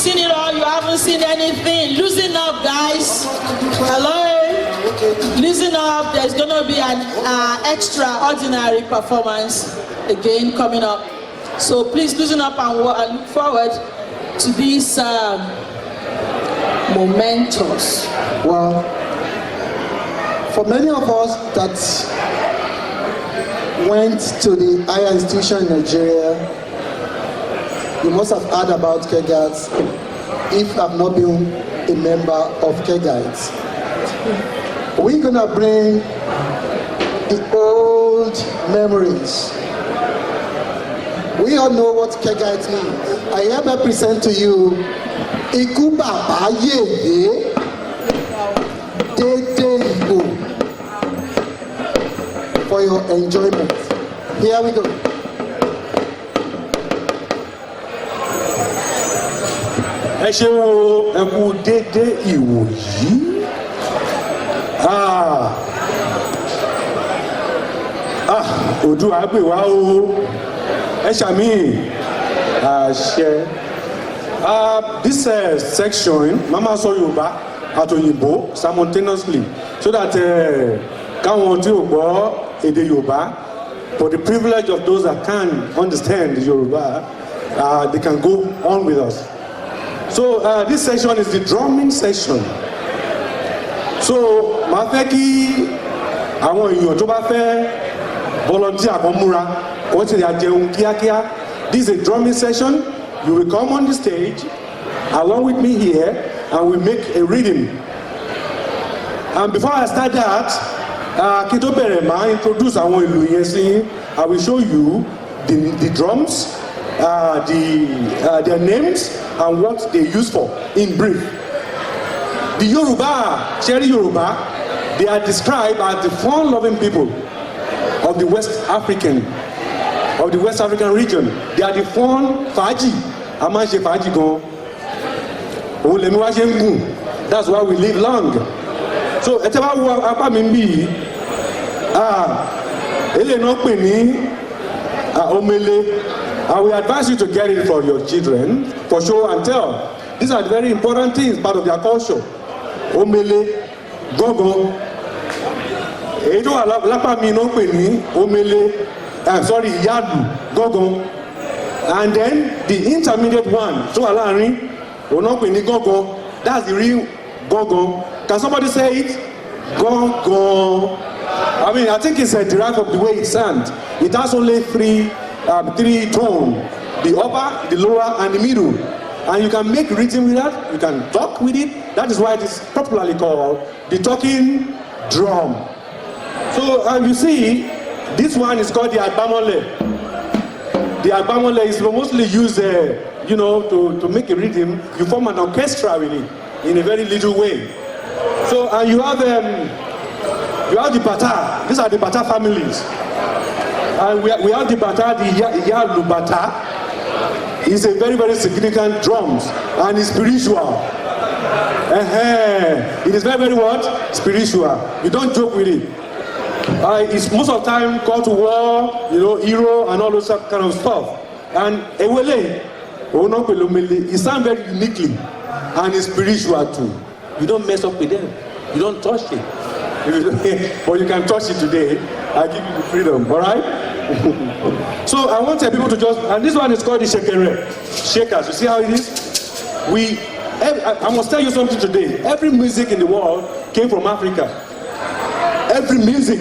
seen it all, you haven't seen anything. Loosen up, guys. Hello? Loosen up. There's going to be an extraordinary performance again coming up. So please loosen up and look forward to these momentous. Well, for many of us that went to the higher institution in Nigeria, you must have heard about Kegads if you have not been a member of Kegads. We're gonna bring the old memories. We all know what Kegads means. I hereby present to you Iku Baba Yeye Dede Igbo for your enjoyment. Here we go. Ẹ ṣe wo ẹkú dédé ìwò yìí. Ojú àgbè wá o. Ẹ ṣàmì àṣẹ. This section, Mama sọ Yorùbá àti Òyìnbó simultaneously so that káwọn tí ò gbọ́ èdè Yorùbá, for the privilege of those that can understand Yoruba, they can go on with us. So this section is the drumming section. So màá fẹ́ kí àwọn èèyàn tó bá fẹ́ volunteer kan múra kó sì lè jẹun kíákíá. This is a drumming session. You will come on the stage along with me here and we make a rhythm. And before I start that, kí tó bẹ̀rẹ̀ màá introduce àwọn ìlù yẹn sí. I will show you the drums, their names and what they use for in brief. The Yoruba, Sherry Yoruba, they are described as the fun-loving people of the West African region. They are the fun fàájì. A máa ń ṣe fàájì gan. Òun lèmi wá ṣe ń gùn. That's why we live long. So ẹ tẹ́ bá wo apá mi ń bì yìí. Eléyìí náà pè ní omele. I will advise you to get it for your children for show and tell. These are very important things, part of their culture. Omele, gángan. Èyí tó wà lápá mi náà pè ní omele, ìyádù, gángan. And then the intermediate one, tó wà láàrin, òun náà pè ní gángan. That's the real gángan. Can somebody say it? Gángan. I mean, I think it's derived from the way it sounds. It has only three tones: the upper, the lower, and the middle. And you can make rhythm with that. You can talk with it. That is why it is popularly called the talking drum. So you see, this one is called the agbamole. The agbamole is mostly used, to make a rhythm. You form an orchestra with it in a very little way. So you have the bata. These are the bata families. And we have the bata, the yalu bata. It's a very, very significant drums and it's spiritual. It is very, very what? Spiritual. You don't joke with it. It's most of the time called to war, hero and all those kind of stuff. And ewele, it sounds very uniquely and it's spiritual too. You don't mess up with them. You don't touch it. But you can touch it today. I give you the freedom, all right? So I want people to and this one is called the shekere. Shakers, you see how it is? I must tell you something today. Every music in the world came from Africa. Every music,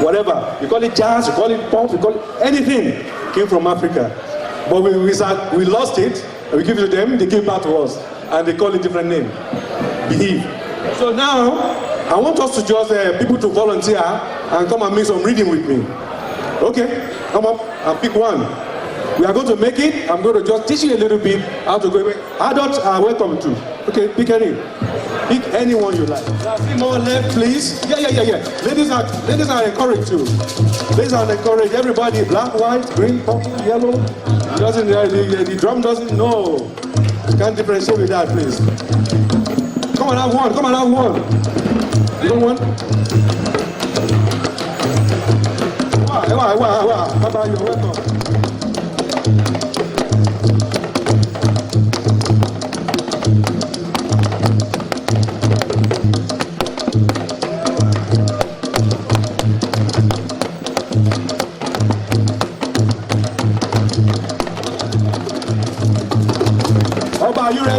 whatever. You call it jazz, you call it pop, you call it anything, came from Africa. But we lost it, and we give it to them, they came back to us, and they call it different name. Behave. So now, I want us to just, people to volunteer and come and make some reading with me. Okay, come up and pick one. We are going to make it. I'm going to just teach you a little bit how to go. Adults are welcome to. Okay, pick any. Pick anyone you like. More left, please. Yeah. Ladies are encouraged too. Ladies are encouraged. Everybody, black, white, green, purple, yellow. The drum doesn't know. You can't differentiate with that, please. Come on, have one. You don't want? Wow. Bye-bye, you're welcome.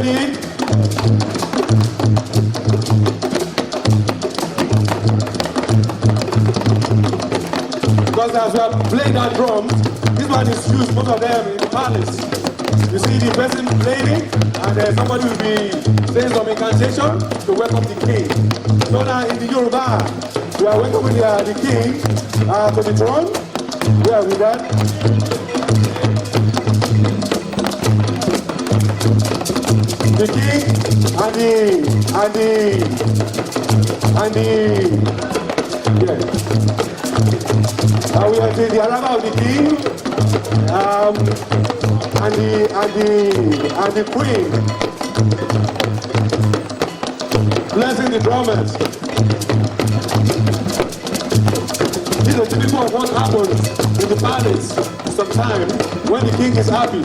ready? Because as we are playing that drum, this one is used, most of them in the palace. You see the person playing, and somebody will be saying some incantation to welcome the king. So now in the Yoruba, we are welcoming the king to the throne. We are with that. The king and we are saying the arrival of the king and the queen. Blessing the drummers. This is typical of what happens in the palace sometimes when the king is happy.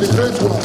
The great one.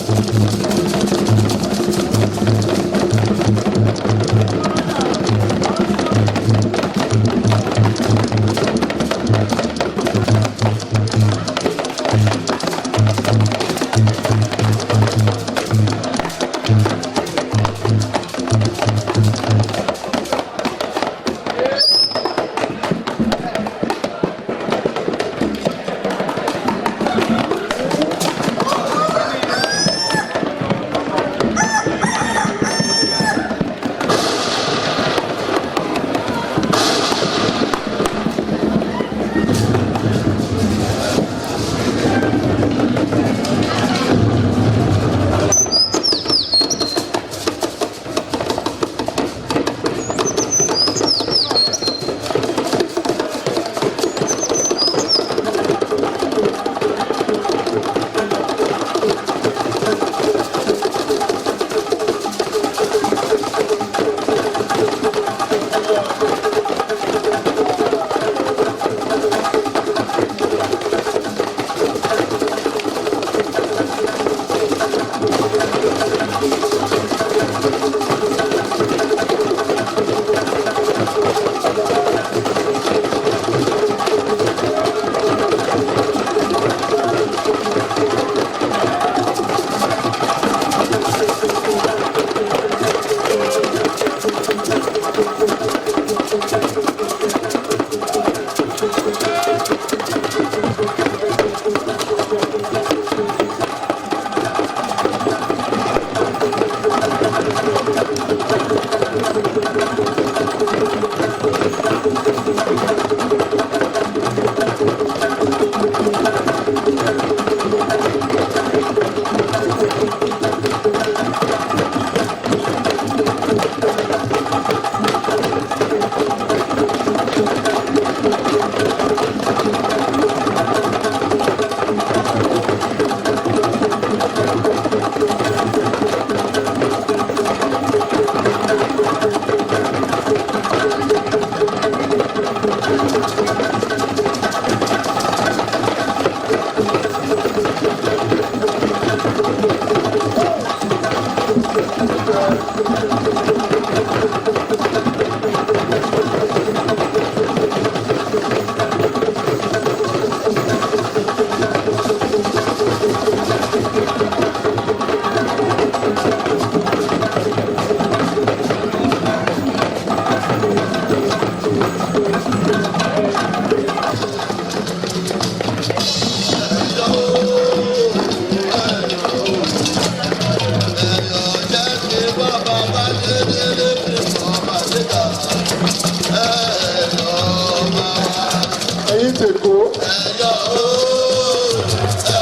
ẹ̀yin tèkó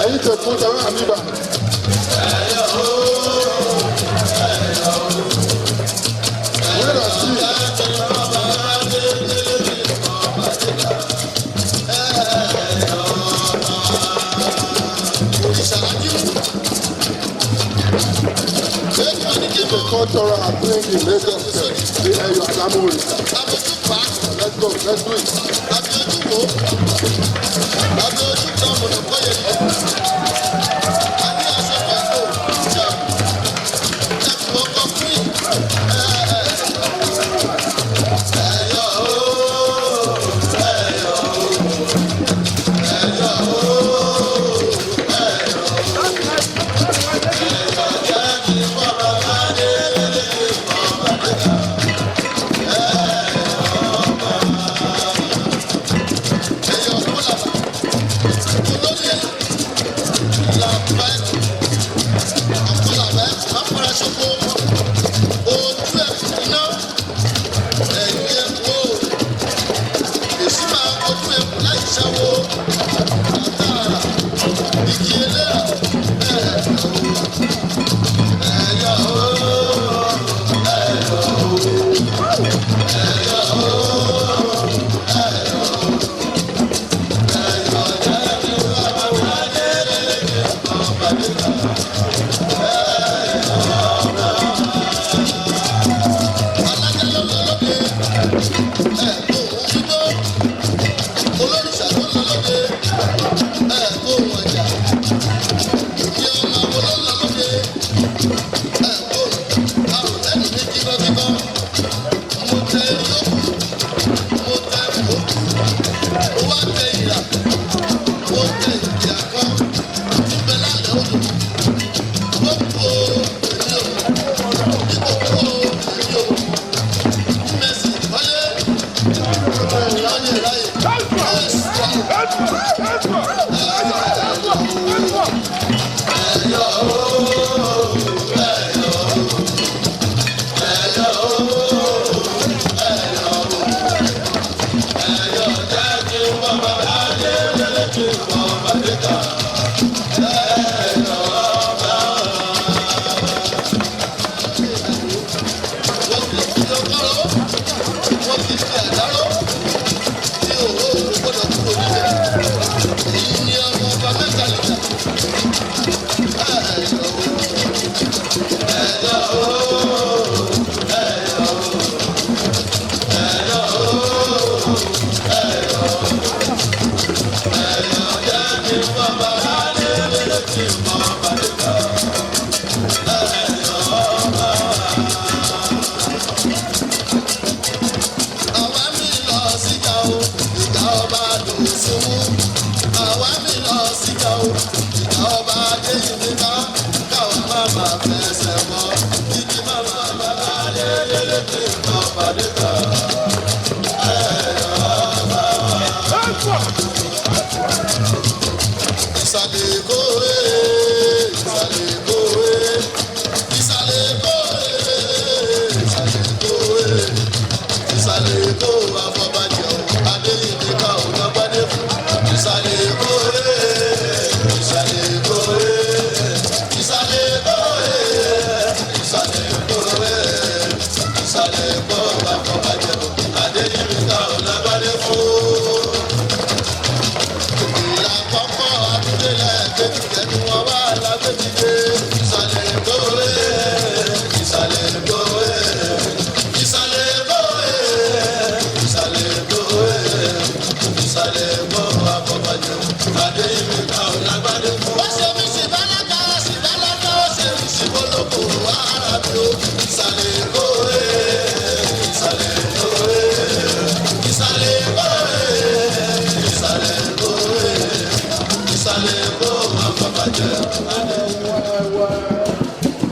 ẹ̀yin tèkó tẹ̀wé àmìbà. Wait and see. The cultural happening in Lagos State, the Eyo Adamori. Let's go, let's do it.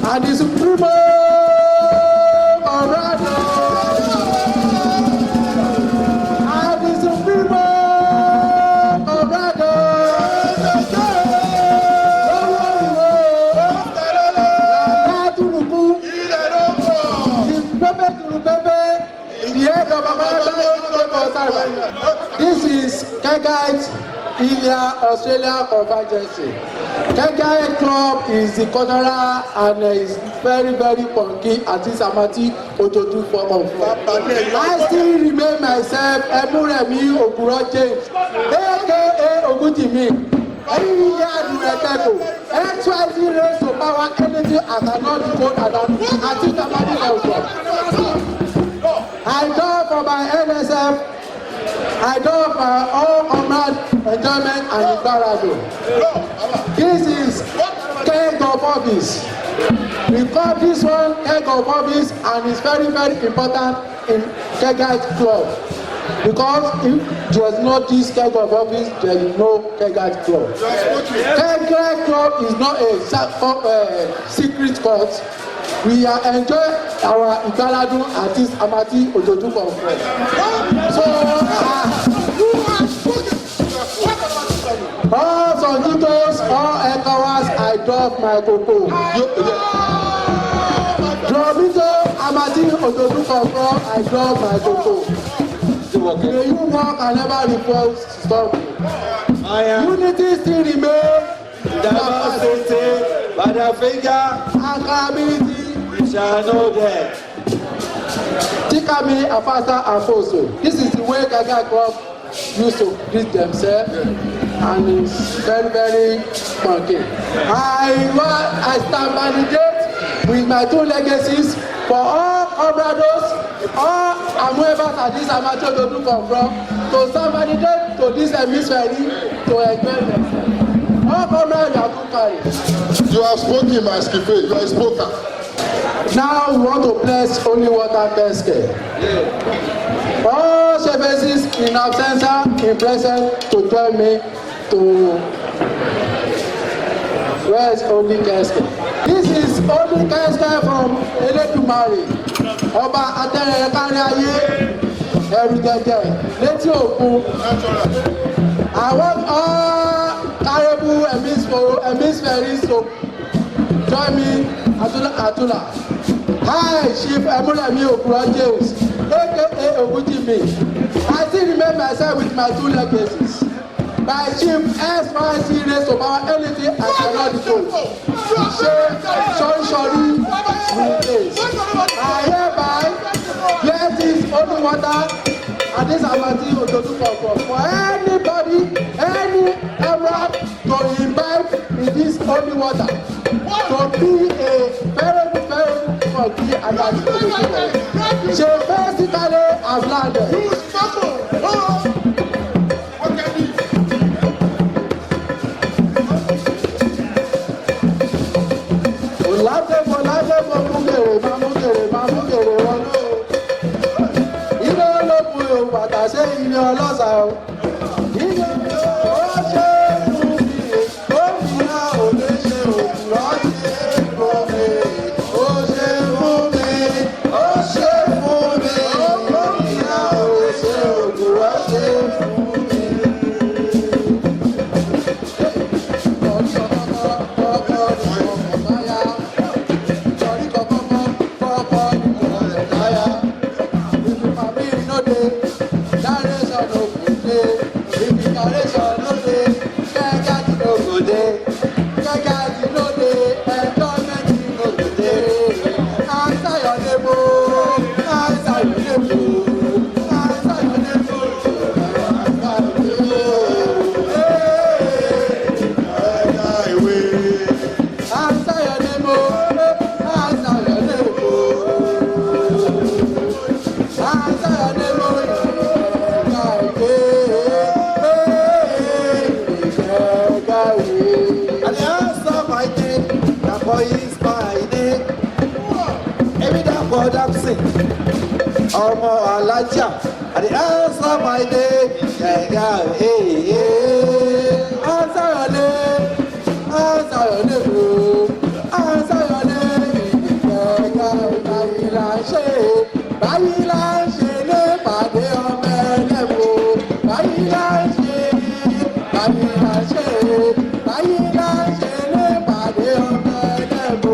And the Supremo Orado. And the Supremo Orado. The This is Kegite India Australia Convergence. Kegite Club is the cultural and is very funky artist amati Ojoju form of club. I still remain myself Emuremi Okuro James, aka Ogutimi. XYZ raised to power anything I cannot vote and I think about it also. I die for my NSF. I die for all comrade enjoyment and embarrassment. This is keg of office. We call this one keg of office and it's very important in Kegite Club. Because if there is no this keg of office, there is no Kegite Club. Kegite Club is not a secret court. We are enjoying our Igaladu artist Amati Ojoju conference. So, all Sonjitos, all Ekowas, I drop my cocoa. Drobito Amati Ojoju conference, I drop my cocoa. May you work and never report stop. Unity still remain. Diversity, Badafega, accountability, we shall know that. Tikami, Afasa, Afoso. This is the way Gaga Club used to greet themselves, and it's very funky. I stand by the gate with my two legacies for all comrades, all Amuevas and this amateur to do come from, to stand by the gate to this hemisphere to enjoy themselves. All comrades are too carry. You have spoken, my skife. You are a spoker. Now we want to bless Holy Water Pesque. All services in absentia, in present, to join me to where is Holy Pesque? This is Holy Pesque from Eledumare. Ọba Atẹ́rẹ̀ kárí ayé, ẹrù jẹjẹ, létí òkun. I want all Caribou hemispheres to join me Atula. Hi, Chief Emuremi Okuro James, aka Ogutimi. I still remember myself with my two legacies. My Chief SYC raised to power anything I cannot do. Sorry, replace. I hereby bless this holy water and this Amati Ojoju for anybody, any Arab to imbibe in this holy water. To be a very funky Amati Ojoju. She basically have landed. Ṣé ilé ọlọ́sà o? Ilé ó ṣe é fún mi, gómìnà ò lè ṣe òkúrọ̀ ṣe é fún mi. Ó ṣe é fún mi, ó ṣe é fún mi, gómìnà ò lè ṣe òkúrọ̀ ṣe é fún mi. Ọmọ alájà, àdé answer my name, ẹ̀yà answer your name o, answer your name, ẹ̀yà báyìí là ń ṣe lé pàdé ọmọ ẹlẹ́bù, báyìí là ń ṣe lé pàdé ọmọ ẹlẹ́bù.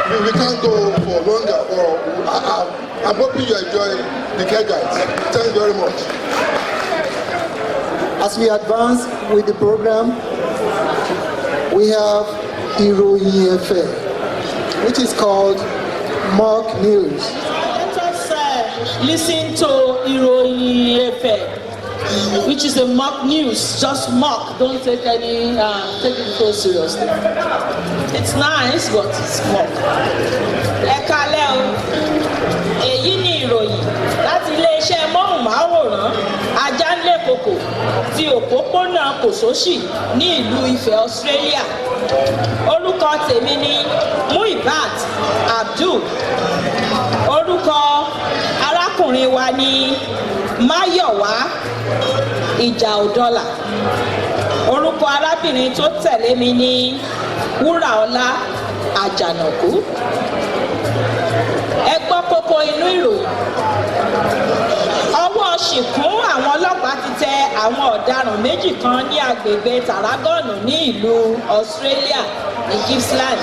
we can't go for longer. I'm hoping you enjoy the care guides. Thank you very much. As we advance with the program, we have Ìròyìn Ẹ̀fẹ̀, which is called mock news. Let us listen to Ìròyìn Ẹ̀fẹ̀, which is a mock news. Just mock. Don't take it so seriously. It's nice, but it's mock. Ẹ kálẹ́ o. Èyí ni ìròyìn láti iléeṣẹ́ móhùnmáwòrán Ajánlékòkò ti òpópónà Kòsóṣì ní ìlú Ifẹ̀, Australia. Orúkọ tèmi ni Muibat Abdul. Orúkọ arákùnrin wa ni Máyọ̀wá Ìjà Òdọ́là. Orúkọ arábìnrin tó tẹ̀lé mi ni Wúràọlá Àjànàkú. Ẹ gbọ́ kókó inú ìròyìn. Ọwọ́ ṣìkún àwọn ọlọ́pàá ti tẹ àwọn ọ̀daràn méjì kan ní agbègbè Tarragona ní ìlú Australia ní Gippsland.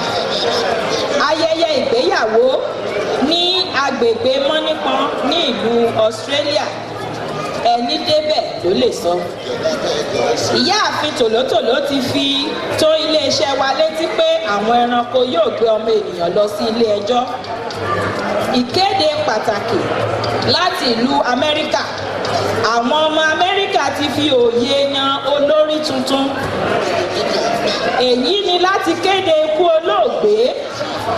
Ayẹyẹ ìgbéyàwó ní agbègbè Mọ́nípọn ní ìlú Australia. Ẹni débẹ̀ ló lè sọ. Ìyáàfin Tòlótòló ti fi tó iléeṣẹ́ wa létí pé àwọn ẹranko yóò gbé ọmọ ènìyàn lọ sí ilé ẹjọ́. Ìkéde pàtàkì láti ìlú Amẹ́ríkà. Àwọn ọmọ Amẹ́ríkà ti fi òye yan olórí tuntun. Èyí ni láti kéde ikú olóògbé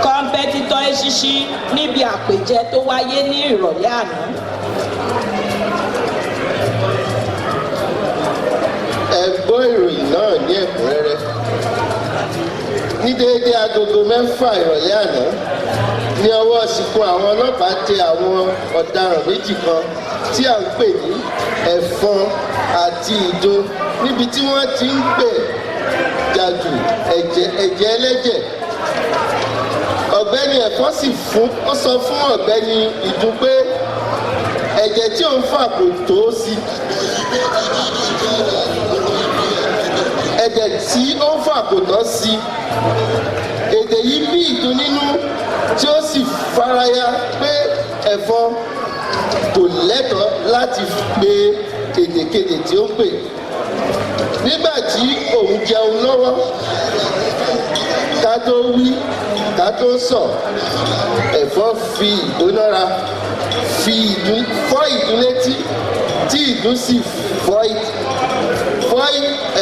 kọ́ńpẹ́títọ̀ Eṣinṣin níbi àpèjẹ tó wáyé ní ìrọ̀lẹ́ àná. Ẹ gbọ́ ìròyìn náà ní ẹ̀kúnrẹ́rẹ́. Ní déédéé agogo 6 ìrọ̀lẹ́ àná ní ọwọ́ ṣìkún àwọn ọlọ́pàá tẹ àwọn ọ̀daràn méjì kan tí à ń pè ní Ẹ̀fọn àti Ìdó níbi tí wọ́n ti ń gbẹ̀ jàjù ẹ̀jẹ̀ ẹlẹ́jẹ̀. Ọ̀gbẹ́ni Ẹ̀fọn sì sọ fún ọ̀gbẹ́ni Ìdó pé ẹ̀jẹ̀ tí òun fà kò tó sí. Ẹ̀jẹ̀ tí ó ń fà kò tọ́ sí. Èdè yìí bí Ìdó nínú tí ó sì faraya pé Ẹ̀fọn kò lẹ́tọ̀ọ́ láti pe èdèkedè tí ó ń pè. Nígbà tí òun jẹun lọ́wọ́, ká tó wí ká tó sọ, Ẹ̀fọn fi ìgbónára fọ́ Ìdó létí tí Ìdó sì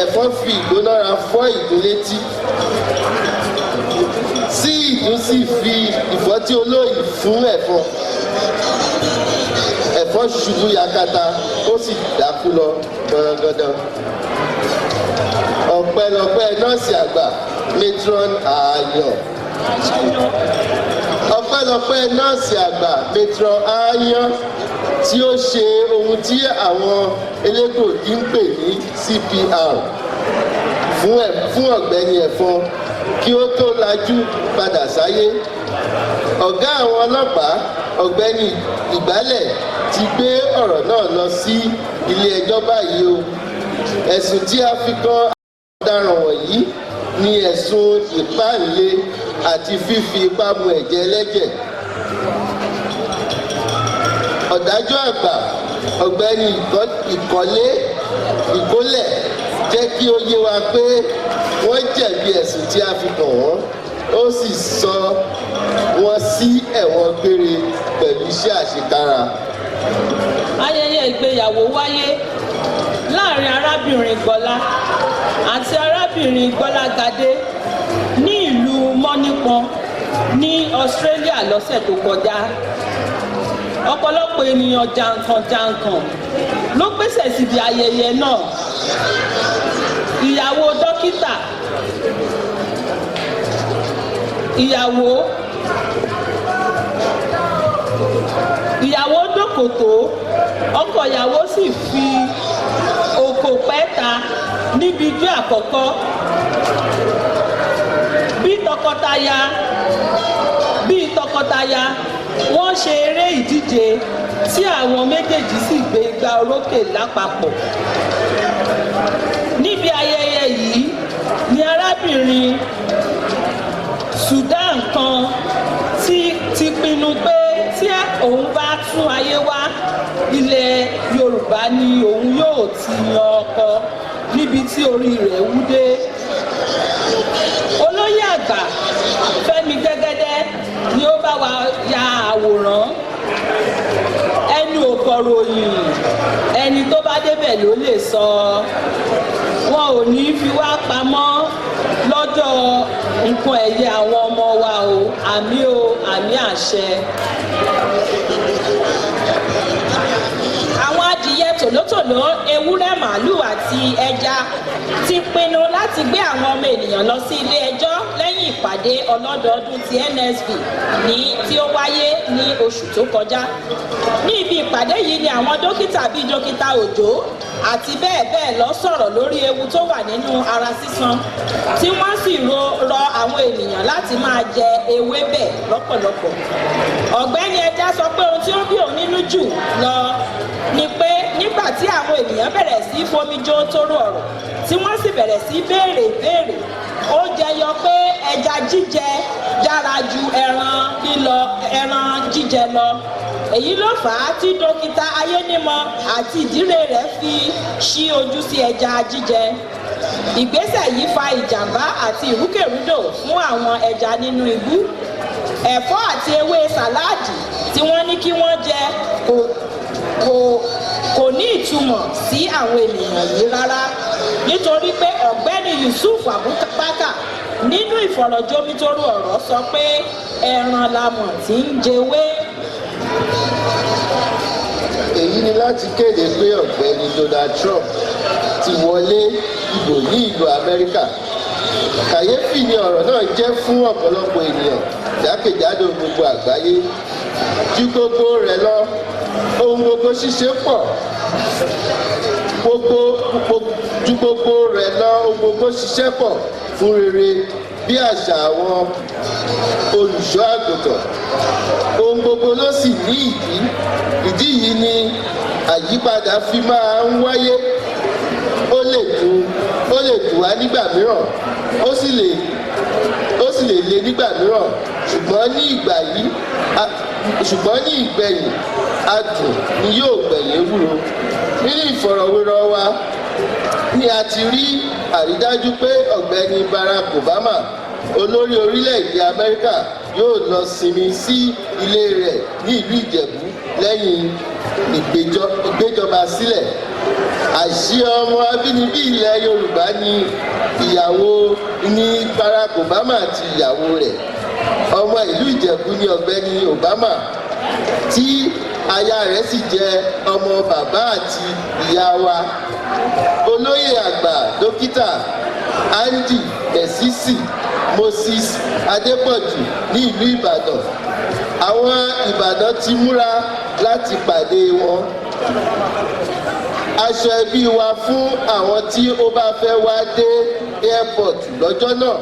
Ẹ̀fọn fi ìgbónára fọ́ Ìdó létí tí Ìdó sì fi ìfọ́tí olóyìn fún Ẹ̀fọn. Ẹ̀fọn ṣubú yakata ó sì dákú lọ gbọ̀nrangandan. Ọpẹ́lọpẹ́ nọ́ọ̀sì àgbà matron Ààyàn. Ọpẹ́lọpẹ́ nọ́ọ̀sì àgbà matron Ààyàn tí ó ṣe ohun tí àwọn elégbòogi ń pè ní CPR fún ọ̀gbẹ́ni Ẹ̀fọn kí ó tó lajú padà sáyé. Ọ̀gá àwọn ọlọ́pàá ọ̀gbẹ́ni Ìgbálẹ̀ ti gbé ọ̀rọ̀ náà lọ sí ilé ẹjọ́ báyìí o. Ẹ̀sùn tí a fi kan ọ̀daràn wọ̀nyí ni ẹ̀sùn ìpáǹle àti fífi ipá mu ẹ̀jẹ̀ ẹlẹ́jẹ̀. Ọ̀dájọ́ àgbà ọ̀gbẹ́ni Ìkólẹ̀ jẹ́ kí ó yé wa pé wọ́n jẹ̀bi ẹ̀sùn tí a fi kàn wọ́n, ó sì sọ wọ́n sí ẹ̀wọ̀n gbére pẹ̀lú iṣẹ́ àṣekára. Ayẹyẹ ìgbéyàwó wáyé láàrin arábìnrin Gbọ́lá àti arábìnrin Gbọ́lágadé ní ìlú Mọ́nípọn ní Australia lọ́sẹ̀ tó kọjá. Ọ̀pọ̀lọpọ̀ ènìyàn jàǹkàn-jàǹkàn ló pèsè síbi ayẹyẹ náà. Ìyàwó dókítà, ìyàwó dókòtò, ọkọ ìyàwó sì fi òkò pẹ́ta níbi ijó àkọ́kọ́. Bí tọkọtaya wọ́n ṣe eré ìdíje tí àwọn méjèèjì sì gbé igbá orókè lápapọ̀. Níbi ayẹyẹ yìí ni arábìnrin Sudan kan pinnu pé tí òun bá tún ayé wá ilẹ̀ yorùbá ni òun yóò ti yan ọkọ níbi tí orí rẹ̀ wú dé. olóyè àgbà fẹ́mi gbẹ́gẹ́dẹ́ ni ó bá wa ya àwòrán. ẹnu òkọ̀ròyìn ẹni tó bá débẹ̀ ló lè sọ. wọn ò ní fi wá pamọ́ lọ́dọ̀ nǹkan ẹ̀yẹ àwọn ọmọ wa o àmì àṣẹ. àwọn adìyẹ tòlótòló ewúrẹ́ màálùú àti ẹja ti pinnu láti gbé àwọn ọmọ ènìyàn lọ sí ilé ẹjọ́ lẹ́yìn ìpàdé ọlọ́dọọdún ti nsb tí ó wáyé ní oṣù tó kọjá. ní ibi ìpàdé yìí ni àwọn dókítà bíi dókítà òjó àti bẹ́ẹ̀ bẹ́ẹ̀ lọ sọ̀rọ̀ lórí ewu tó wà nínú ara sísan tí wọ́n sì rọ àwọn ènìyàn láti máa jẹ ewébẹ̀ lọ́pọ̀lọpọ̀. ọ̀gbẹ́ni ẹja sọ pé ohun tí ó bí òun nínú jù lọ ni pé nígbà tí àwọn ènìyàn bẹ̀rẹ̀ sí fomijó tóró ọ̀rọ̀ tí wọ́n sì bẹ̀rẹ̀ sí béèrè ó jẹyọ pé ẹja jíjẹ dára ju ẹran jíjẹ lọ. èyí ló fà á tí dókítà ayénímọ àti ìdílé rẹ̀ fi ṣí ojú sí ẹja jíjẹ. ìgbésẹ̀ yìí fa ìjàmbá àti ìrúkèrúdò fún àwọn ẹja nínú ibú. ẹ̀fọ́ àti ewé sàláàdì tí wọ́n ní kí wọ́n jẹ kò ní ìtumọ̀ sí àwọn ènìyàn yìí rárá nítorí pé ọ̀gbẹ́ni yusuf abubakar nínú ìfọ̀rọ̀jomitoro ọ̀rọ̀ sọ pé ẹran lamọ̀ tí ń jẹwé. èyí ni láti kéde pé ọ̀gbẹ́ni donald trump ti wọlé ìbò ní ìlú amẹ́ríkà. kàyéfì ni ọ̀rọ̀ náà jẹ́ fún ọ̀pọ̀lọpọ̀ ènìyàn jákèjádò gbogbo àgbáyé. ju gbogbo rẹ̀ lọ ohun gbogbo ṣíṣe pọ̀ ju gbogbo rẹ̀ lọ ohun gbogbo ṣiṣẹ́ pọ̀ fún rere bí àṣà àwọn olùṣọ́ àgùntàn. ohun gbogbo ló sì ní ìdí yìí ni àyípadà fi máa ń wáyé. ó lè dùn wá nígbà mìíràn ó sì lè le nígbà mìíràn ṣùgbọ́n ní ìgbẹ̀yìn adùn ni yóò gbẹ̀yìn ewúro. nínú ìfọ̀rọ̀wérọ̀ wa ni a ti rí àrídájú pé ọ̀gbẹ́ni barack obama olórí orílẹ̀-èdè amẹ́ríkà yóò lọ sinmi sí ilé rẹ̀ ní ìlú ìjẹ̀bú lẹ́yìn ìgbéjọba sílẹ̀. àṣì ọmọ abínibí ilẹ̀ yorùbá ni ìyàwó ní barack obama àti ìyàwó rẹ̀. ọmọ ìlú ìjẹ̀bú ni ọ̀gbẹ́ni obama tí aya rẹ̀ sì jẹ́ ọmọ bàbá àti ìyá wa. olóyè àgbà dókítà andy esisi moses adépọ̀jù ní ìlú ìbàdàn. àwọn ìbàdàn ti múra láti pàdé wọn. aṣọ ẹbí wa fún àwọn tí ó bá fẹ́ wá dé airport lọ́jọ́ náà.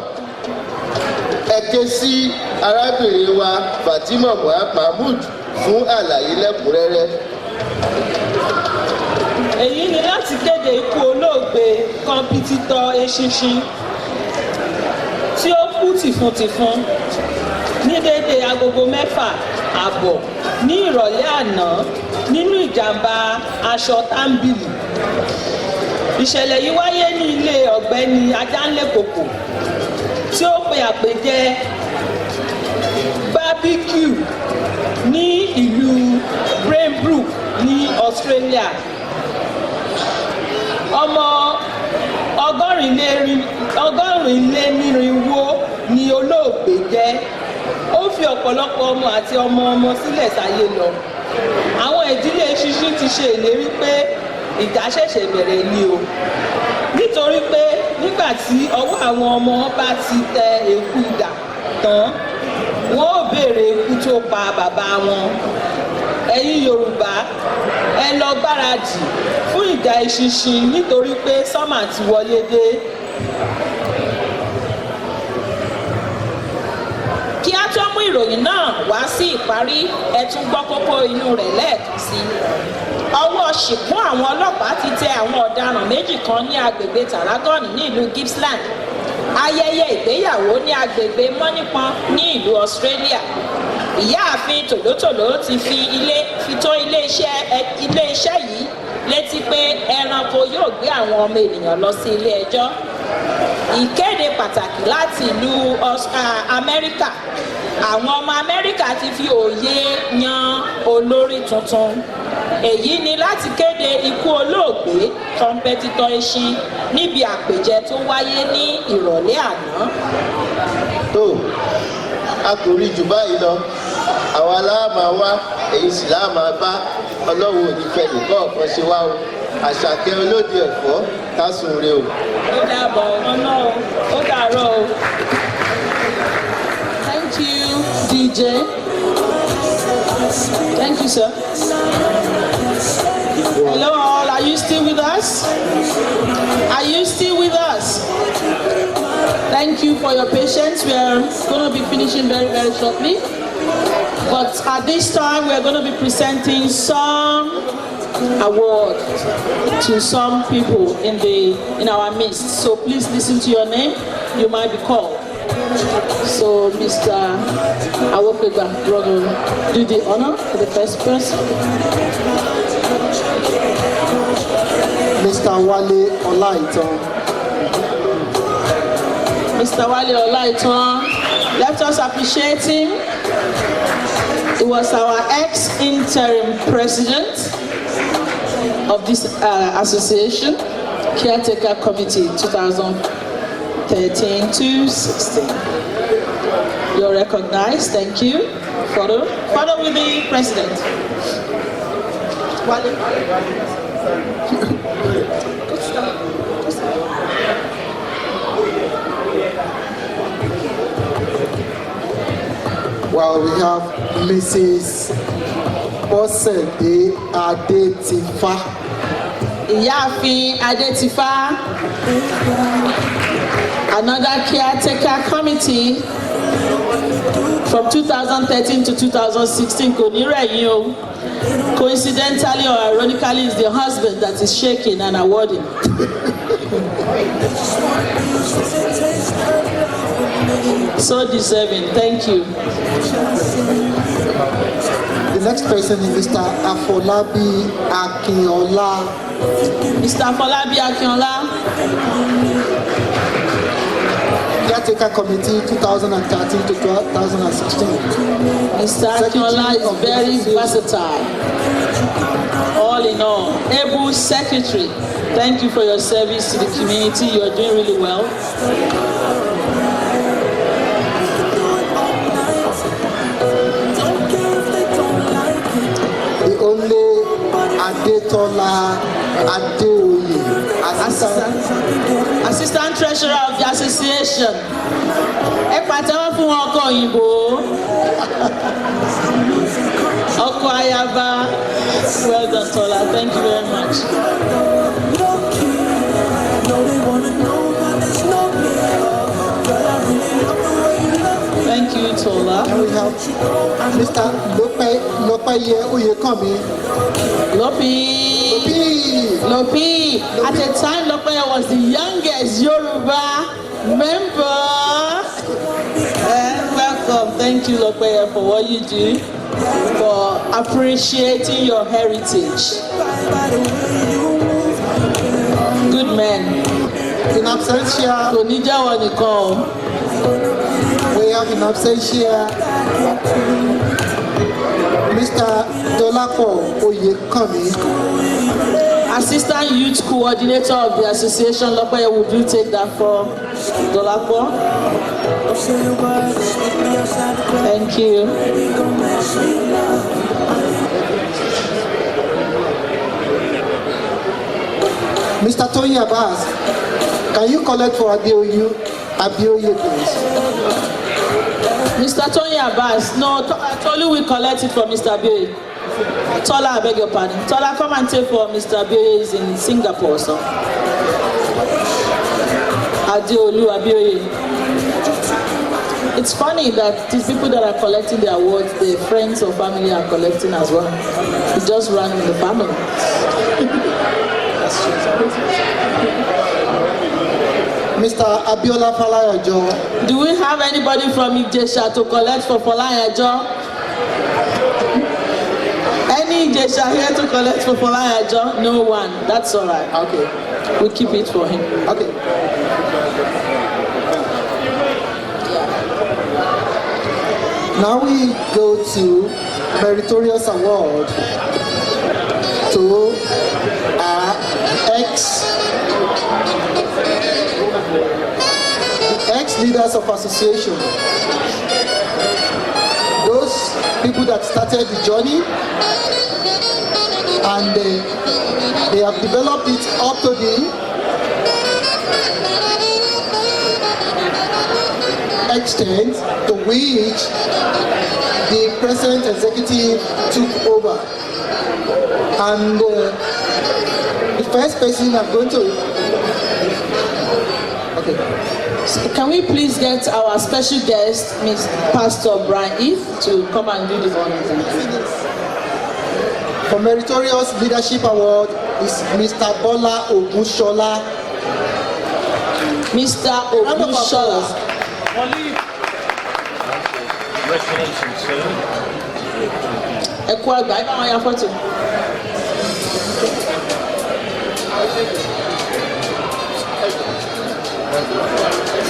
ẹ ké sí arábìnrin wa fatima mahmood fún àlàyé lẹ́kùnrẹ́rẹ́. èyí ni láti kéde ikú olóògbé kọmpitítọ̀ eṣinṣin tí ó kú tìfun ní déédéé agogo 6:30 ní ìrọ̀lẹ́ àná nínú ìjàmbá aṣọ tábìlì. ìṣẹ̀lẹ̀ yìí wáyé ní ilé ọ̀gbẹ́ni ajánlẹ̀kòkò tí ó pe àpèjẹ barbecue ní ìlú brainbrook ní australia. ọmọ ọgọ́rin-lé-nírinwó ni olóògbé jẹ́. ó fi ọ̀pọ̀lọpọ̀ ọmọ àti ọmọ sílẹ̀ sáyé lọ. àwọn ìdílé ṣíṣí ti ṣe ìlérí pé ìjà ṣẹ̀ṣẹ̀ bẹ̀rẹ̀ ni o nítorí pé nígbà tí ọwọ́ àwọn ọmọ bá ti tẹ èkú idà tán wọn ò béèrè ikú tó pa bàbá wọn. ẹ̀yin yorùbá ẹ lọ gbáradì fún ìjà eṣinṣin nítorí pé sọ́mà ti wọlé dé. kí á tó mú ìròyìn náà wá sí ìparí ẹ tún gbọ́ kókó inú rẹ̀ lẹ́ẹ̀kan sí i. ọwọ́ ṣìkún àwọn ọlọ́pàá ti tẹ àwọn ọ̀daràn méjì kan ní agbègbè tarragona ní ìlú gippsland. ayẹyẹ ìgbéyàwó ní agbègbè mọ́nípọn ní ìlú australia. ìyáàfin tòlótòló ti fi tó iléeṣẹ́ yìí létí pé ẹranko yóò gbé àwọn ọmọ ènìyàn lọ sí ilé ẹjọ́. Ìkéde pàtàkì láti ìlú Amẹ́ríkà. Àwọn ọmọ Amẹ́ríkà ti fi òye yan olórí tuntun. Èyí ni láti kéde ikú olóògbé kọmpẹtitọ ẹṣin níbi àpèjẹ tó wáyé ní ìrọ̀lẹ́ àná. tó a kò rí jù báyìí lọ àwa láàmà wá èyí sì láàmà bá ọlọ́wọ́ onífẹ́ nìkan ọ̀kan ṣe wá o àṣàkẹ́ olóde ẹ̀fọ́ kásùn re o. Ó dàbọ̀ ọ̀nà o, ó dàrọ̀ o. Thank you, DJ. Thank you, sir. Hello, all. Are you still with us? Are you still with us? Thank you for your patience. We are going to be finishing very, very shortly. But at this time, we are going to be presenting some award to some people in our midst. So please listen to your name. You might be called. So Mr. Awopega, brother, do the honor for the first person. Mr. Wale Olaitan. Mr. Wale Olaitan, let us appreciate him. He was our ex-interim president of this association, Caretaker Committee 2013 to 16. You're recognized. Thank you. Photo with the president. Wale. Well, we have Mrs. Bosede Adetifa. Ìyáàfin Adetifa, another caretaker committee from 2013 to 2016. Kò ní rẹ̀yìn o. Coincidentally or ironically, it's the husband that is shaking and awarding. So deserving. Thank you. The next person is Mr. Afolabi Akinola. Mr. Afolabi Akinola, Caretaker Committee 2013 to 2016. Mr. Akinola is very versatile. All in all, able secretary. Thank you for your service to the community. You are doing really well. The only Adetola Adeoye, Assistant Treasurer of the association. Ẹ pàtẹ́wọ́ fún ọkọ òyìnbó. Ọkọ ayaba. Well done, Tola. Thank you very much. Thank you, Tola. and we have Mr. Lopeye Oyekanmi. Lopi. At the time, Lopi was the youngest Yoruba member. Welcome. Thank you, Lopi, for what you do, for appreciating your heritage. Good man. In absentia, Tonija Waniko. we have in absentia Mr. Dolapo Oyekanmi. Assistant Youth Coordinator of the association, Lope, would you take that for Dolapo? Thank you. Mr. Tony Abbas, can you collect for Adeoye, please? Mr. Tony Abbas, no, Tolu will collect it for Mr. Abioye. Tola, I beg your pardon. Tola, come and take for Mr. Abioye is in Singapore, so. Adeolu Abioye. It's funny that these people that are collecting the awards, their friends or family are collecting as well. It just ran in the family. That's true. Mr. Abiola Falayojo. Do we have anybody from Ijesha to collect for Falayojo? Any Ijesha here to collect for Folayajo? No one. That's all right. Okay. We'll keep it for him. Okay. Now we go to Meritorious Award to our ex-leaders of association. Those people that started the journey and they have developed it up to the extent to which the present executive took over. And the first person I'm going to... Okay. So can we please get our special guest, Ms. Pastor Brian Eve, to come and do the honors? For Meritorious Leadership Award is Mr. Bola Ogushola. Mr. Ogushola. Congratulations, sir. Ẹ kú àgbà, ẹ bá wọn ya fọ́tò.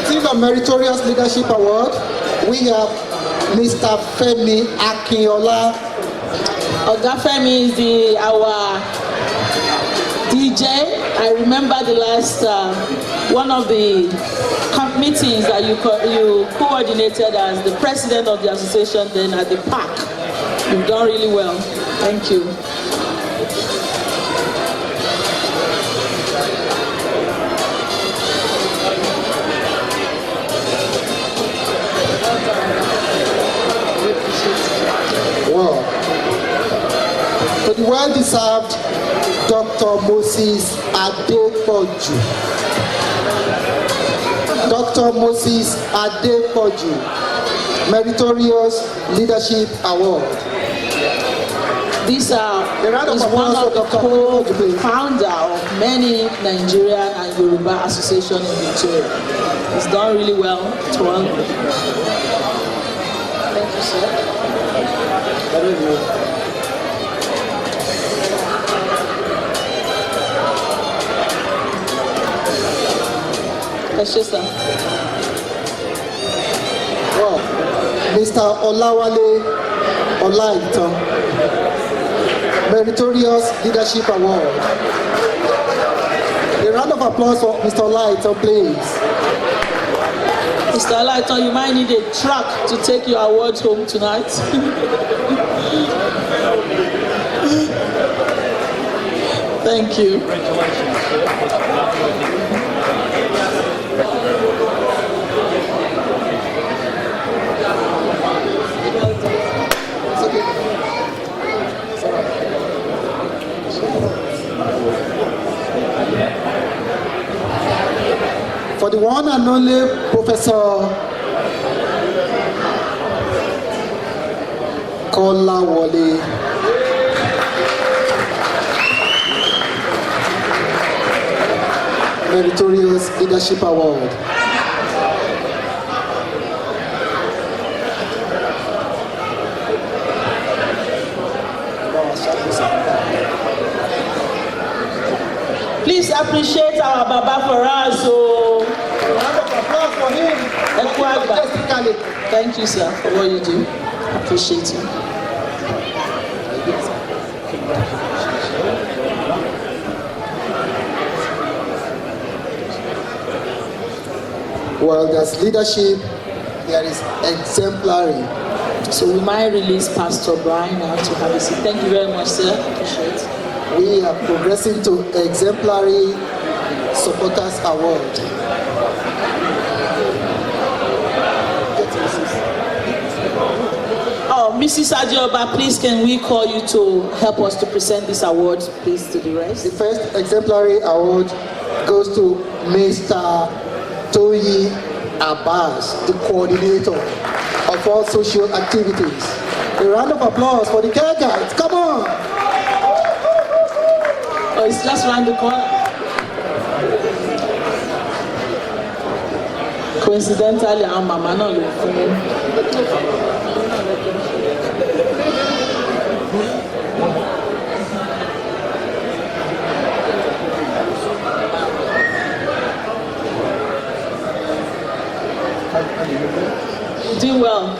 Still on Meritorious Leadership Award, we have Mr. Femi Akinola. Oga Femi is our DJ. I remember the last one of the meetings that you coordinated as the president of the association then at the park. You've done really well. Thank you. Well, to the well-deserved Dr. Moses Adepoju. Dr. Moses Adepoju, Meritorious Leadership Award. This is one of the co-founder of many Nigerian and Yoruba associations in Victoria. He's done really well. Thank you, sir. Well, Mr. Olawale Olaitan, Meritorious Leadership Award. A round of applause for Mr. Olaitan, please. Mr. Olaitan, you might need a truck to take your awards home tonight. Thank you. Congratulations, sir. For the one and only Professor Kolawole. Meritorious Leadership Award. Please appreciate our Baba for us. So, Round of applause for him. thank you, sir, for what you do. Appreciate you. Well, there's leadership, there is exemplary. So we might release Pastor Brian now to have a seat. Thank you very much, sir. Appreciate it. We are progressing to Exemplary Supporters Award. Oh, Mrs. Adioba, please can we call you to help us to present this award, please, to the rest? The first exemplary award goes to Mr. Toyi Abbas, the coordinator of all social activities. A round of applause for the care guides. Come on! Oh, it's just around the corner. Coincidentally, our mama no look for me.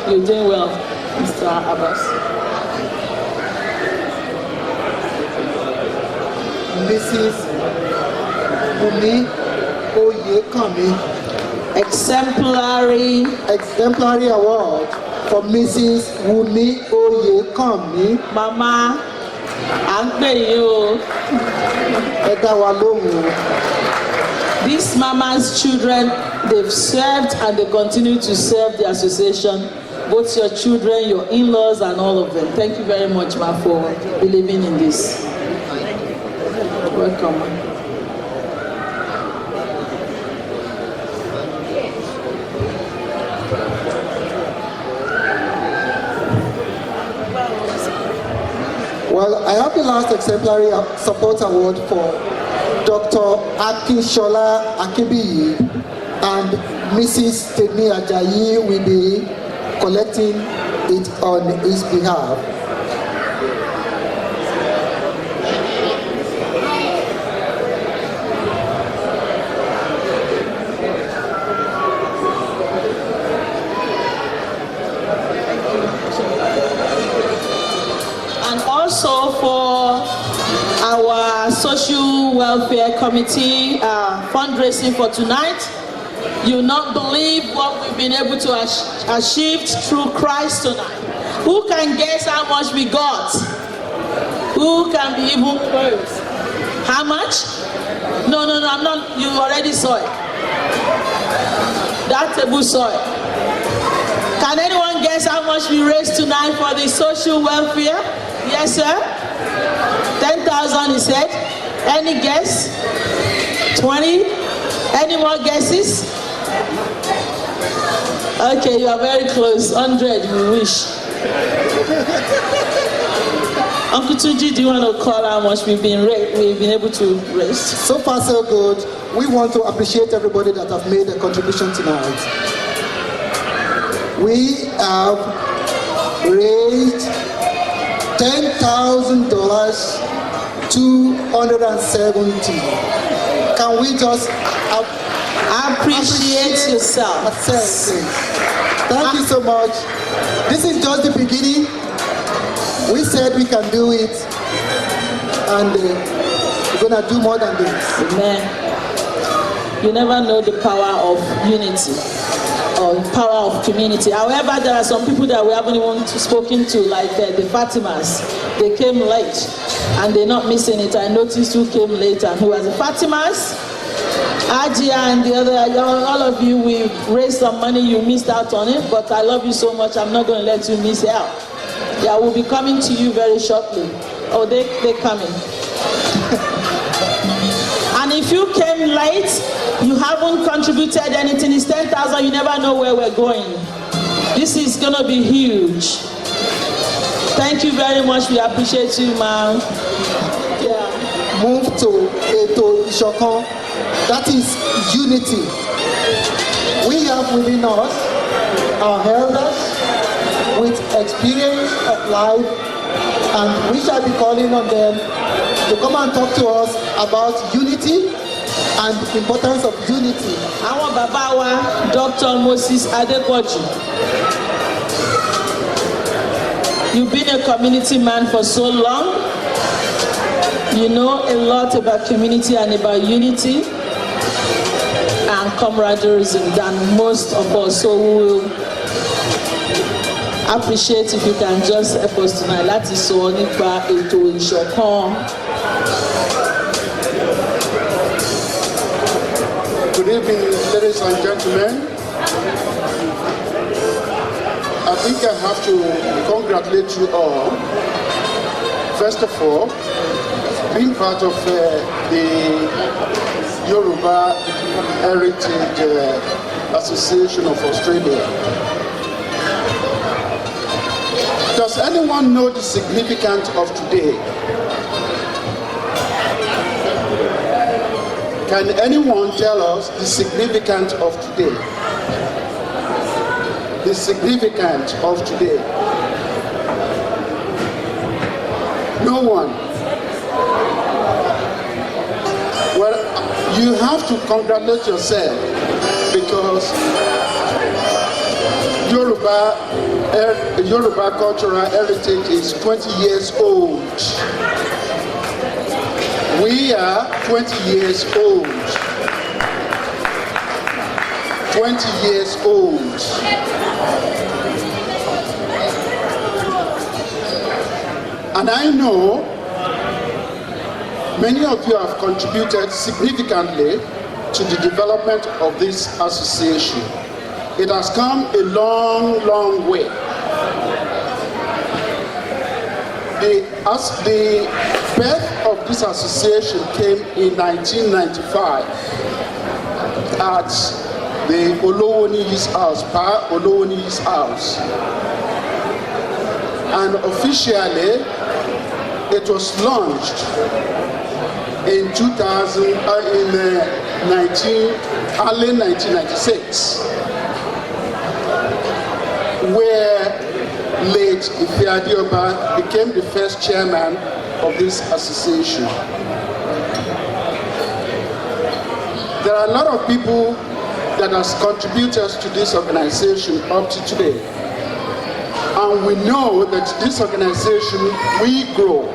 You're doing well, Mr. Abbas. Mrs. Bumi Oyekanmi. Exemplary award for Mrs. Wumi Oyekanmi. Mama, à ń pè yín o. Ẹ dá wa lóhùn o. These mama's children, they've served and they continue to serve the association, both your children, your in-laws, and all of them. Thank you very much, ma, for believing in this. Welcome. Well, I have the last exemplary support award for Dr. Akinshola Akibiyi, and Mrs. Temi Ajayi will be collecting it on his behalf. Also for our social welfare committee fundraising for tonight, you not believe what we've been able to achieve through Christ tonight. Who can guess how much we got? Who can be even close? How much? No, I'm not. You already saw it. That table saw it. Can anyone guess how much we raised tonight for the social welfare? Yes, sir. 10,000, he said. Any guess? 20? Any more guesses? Okay, you are very close. 100, we wish. Uncle Tunji, do you want to call how much we've been able to raise? So far, so good. We want to appreciate everybody that have made a contribution tonight. We have raised $10,000, 270. Can we just appreciate yourself? Thank you so much. This is just the beginning. We said we can do it, and we're gonna do more than this. Amen. You never know the power of unity or power of community. However, there are some people that we haven't even spoken to, like the Fatimas. They came late and they're not missing it. I noticed who came late and who was the Fatimas. Ajia and the other, all of you, we raised some money, you missed out on it, but I love you so much, I'm not going to let you miss out. Yeah, we'll be coming to you very shortly. Oh, they're coming. And if you came late, you haven't contributed anything, it's 10,000, you never know where we're going. This is going to be huge. Thank you very much, we appreciate you, ma'am. Yeah. Move to Eto Ishokan. That is unity. We have within us our elders with experience of life, and we shall be calling on them to come and talk to us about unity and the importance of unity. Àwọn bàbá wa, Dr. Moses Adepoju. You've been a community man for so long. You know a lot about community and about unity and camaraderie than most of us. So we will appreciate if you can just help us tonight. Láti sọ nípa ètò ìṣọ̀kan. Good evening, ladies and gentlemen. I think I have to congratulate you all. First of all, being part of the Yoruba Heritage Association of Australia. Does anyone know the significance of today? Can anyone tell us the significance of today? The significance of today? No one. Well, you have to congratulate yourself because Yoruba Yoruba cultural heritage is 20 years old. We are 20 years old. 20 years old. And I know many of you have contributed significantly to the development of this association. It has come a long, long way. The birth of this association came in 1995 at the Olowoniyi's house, Pa Olowoniyi's house. And officially, it was launched in early 1996, where late Ife Adioba became the first chairman of this association. There are a lot of people that has contributed to this organization up to today. And we know that this organization will grow.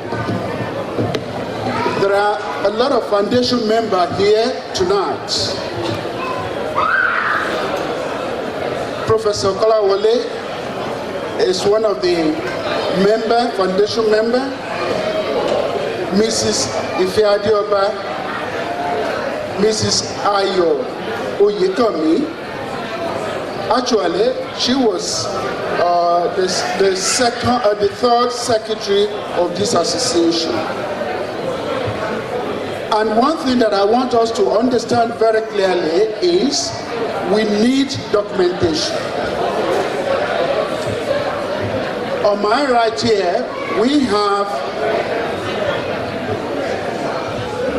There are a lot of foundation members here tonight. Professor Kolawole is one of the foundation member. Mrs. Ife Adioba, Mrs. Ayo Oyekami. Actually, she was the third secretary of this association. And one thing that I want us to understand very clearly is we need documentation. On my right here, we have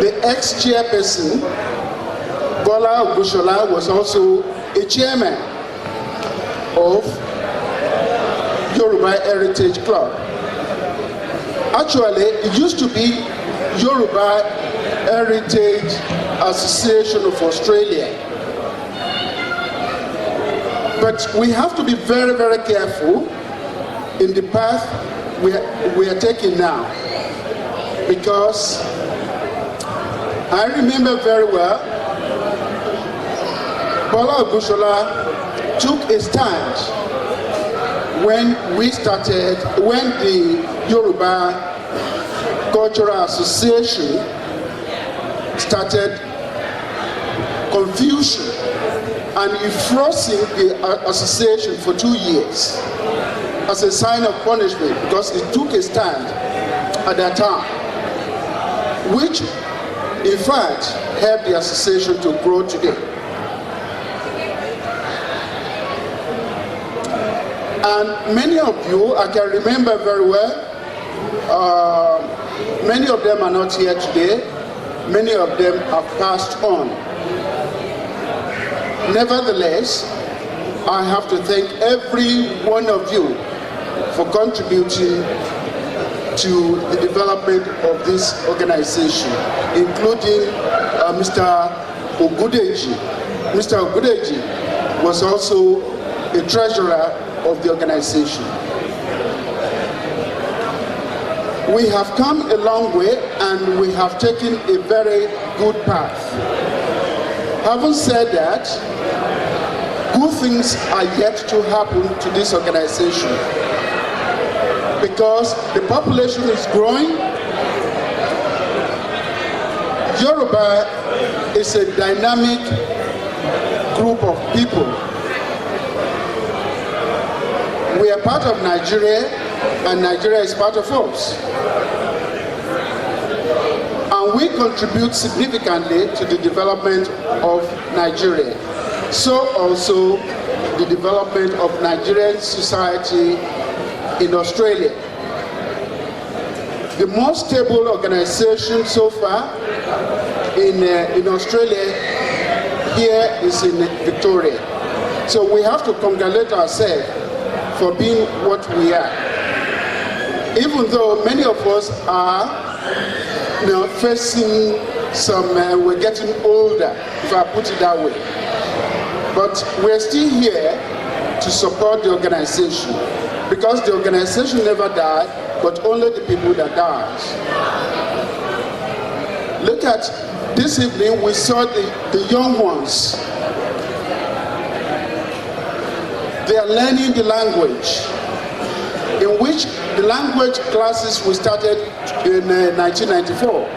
the ex-chairperson, Bola Ogushola, was also a chairman of Yoruba Heritage Club. Actually, it used to be Yoruba Heritage Association of Australia. But we have to be very, very careful in the path we are taking now. Because I remember very well, Bola Ogushola took a stand when the Yoruba Cultural Association started confusion and enforcing the association for 2 years as a sign of punishment because it took a stand at that time, which in fact helped the association to grow today. And many of you, I can remember very well, many of them are not here today. Many of them have passed on. Nevertheless, I have to thank every one of you for contributing to the development of this organization, including Mr. Ogudeji. Mr. Ogudeji was also a treasurer of the organization. We have come a long way and we have taken a very good path. Having said that, good things are yet to happen to this organization because the population is growing. Yoruba is a dynamic group of people. We are part of Nigeria, and Nigeria is part of us. And we contribute significantly to the development of Nigeria. So also the development of Nigerian society in Australia. The most stable organization so far in Australia here is in Victoria. So we have to congratulate ourselves for being what we are. Even though many of us are facing some, we're getting older, if I put it that way. But we're still here to support the organization. Because the organization never died, but only the people that died. Look at this evening, we saw the young ones. They are learning the language, in which the language classes we started in 1994.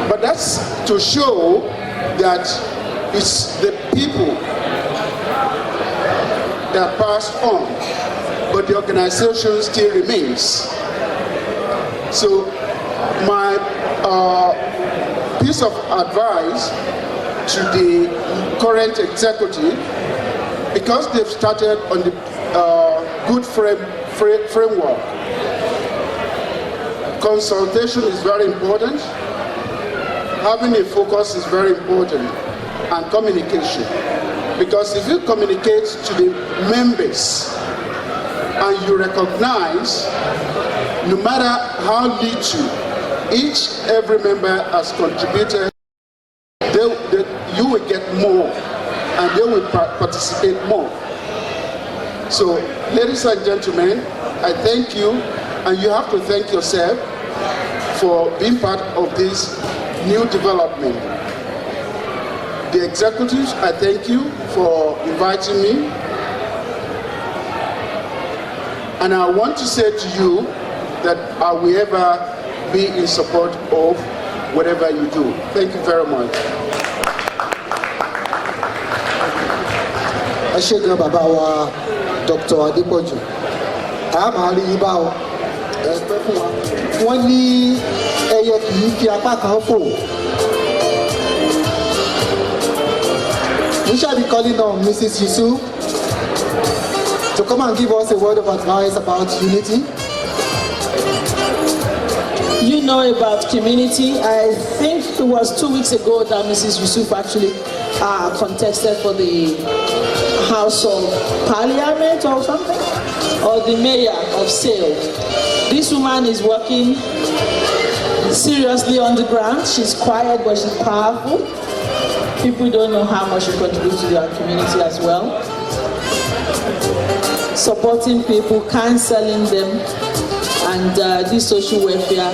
But that's to show that it's the people that passed on, but the organization still remains. So my piece of advice to the current executive, because they've started on the good framework, consultation is very important, having a focus is very important, and communication. Because if you communicate to the members and you recognize, no matter how little every member has contributed, you will get more and they will participate more. So, ladies and gentlemen, I thank you, and you have to thank yourself for being part of this new development. The executives, I thank you for inviting me. And I want to say to you that I will ever be in support of whatever you do. Thank you very much. ẹ ṣé gan bàbá wa Dr. Adépọ̀jù a máa rí yín bá ọ ẹ pẹ́ fún wa wọ́n ní ẹyẹ kì í fi apá kan fò. We shall be calling on Mrs. Yusuf to come and give us a word of advice about unity. You know about community. I think it was 2 weeks ago that Mrs. Yusuf actually contested for the House of Parliament or something, or the mayor of Sale. This woman is working seriously on the ground. She's quiet, but she's powerful. People don't know how much she contributes to their community as well. Supporting people, counseling them, and this social welfare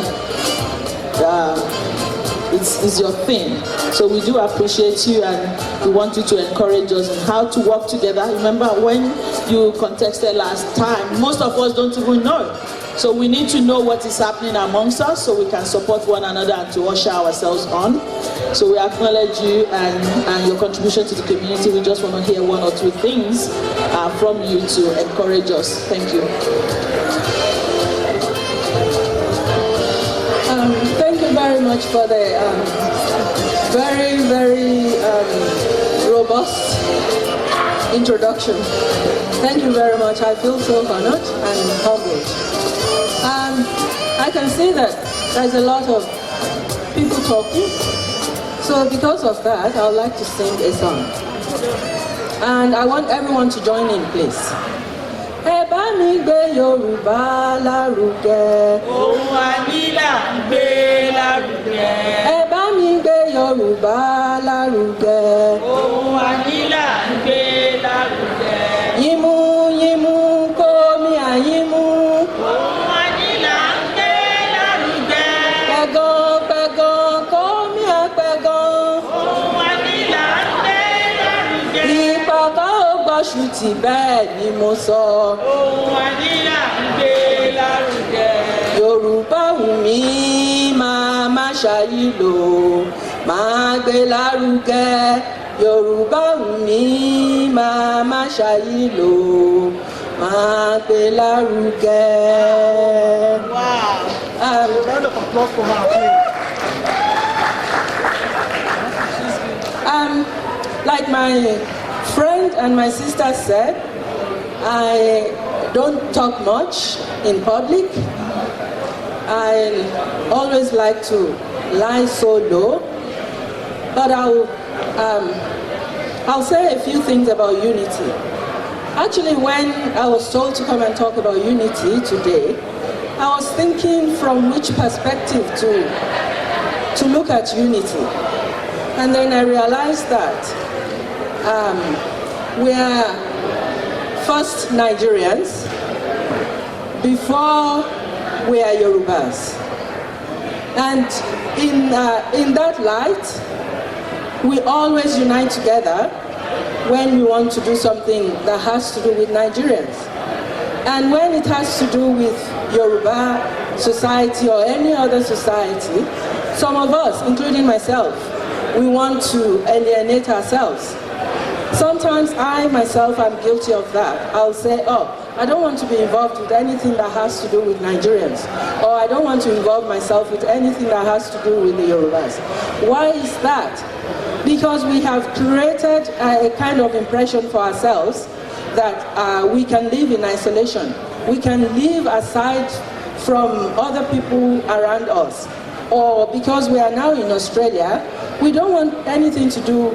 is your thing. So we do appreciate you, and we want you to encourage us in how to work together. Remember when you contested last time, most of us don't even know. So we need to know what is happening amongst us so we can support one another and to usher ourselves on. So we acknowledge you and your contribution to the community. We just want to hear one or two things from you to encourage us. Thank you. Thank you very much for the very, very robust introduction. Thank you very much. I feel so honored and humbled. I can see that there's a lot of people talking. So because of that, I would like to sing a song. And I want everyone to join in, please. Ẹ bá mi gbé Yorùbá lárugẹ. Ohùn ànílà ń gbé lárugẹ. Ẹ bá mi gbé Yorùbá lárugẹ. Ohùn ànílà ń gbé lárugẹ. Yímú yímú kó mi àyímú. Ohùn ànílà ń gbé lárugẹ. Pẹ̀gàn pẹ̀gàn kó mi àpẹ̀gàn. Ohùn ànílà ń gbé lárugẹ. Ìpàkọ́ ò gbọ́ṣù tì bẹ́ẹ̀ ni mo sọ. Ohùn ànílà ń gbé lárugẹ. Yorùbá wù mí máa má ṣàyílò máa gbé lárugẹ. Yorùbá wù mí máa má ṣàyílò máa gbé lárugẹ. Round of applause for her, please. Like my friend and my sister said, I don't talk much in public. I always like to lie so low, but I'll say a few things about unity. Actually, when I was told to come and talk about unity today, I was thinking from which perspective to look at unity. And then I realized that we are first Nigerians, before we are Yorubas. And in that light, we always unite together when we want to do something that has to do with Nigerians. And when it has to do with Yoruba society or any other society, some of us, including myself, we want to alienate ourselves. Sometimes I myself am guilty of that. I'll say, oh, I don't want to be involved with anything that has to do with Nigerians, or I don't want to involve myself with anything that has to do with the Yorubas. Why is that? Because we have created a kind of impression for ourselves that we can live in isolation. We can live aside from other people around us. Or because we are now in Australia, we don't want anything to do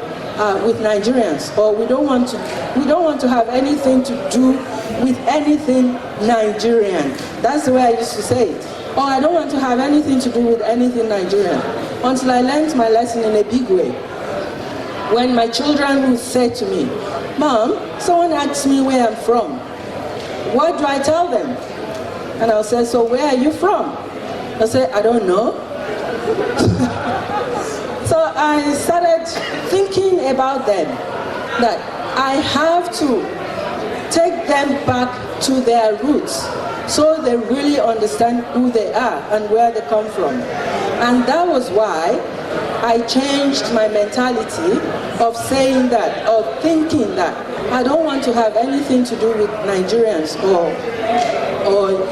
with Nigerians, or we don't want to have anything to do with anything Nigerian. That's the way I used to say it. Or I don't want to have anything to do with anything Nigerian. Until I learned my lesson in a big way. When my children would say to me, Mom, someone asks me where I'm from. What do I tell them? And I'll say, so where are you from? They'll say, I don't know. So I started thinking about them, that I have to take them back to their roots so they really understand who they are and where they come from. And that was why I changed my mentality of saying that, of thinking that I don't want to have anything to do with Nigerians or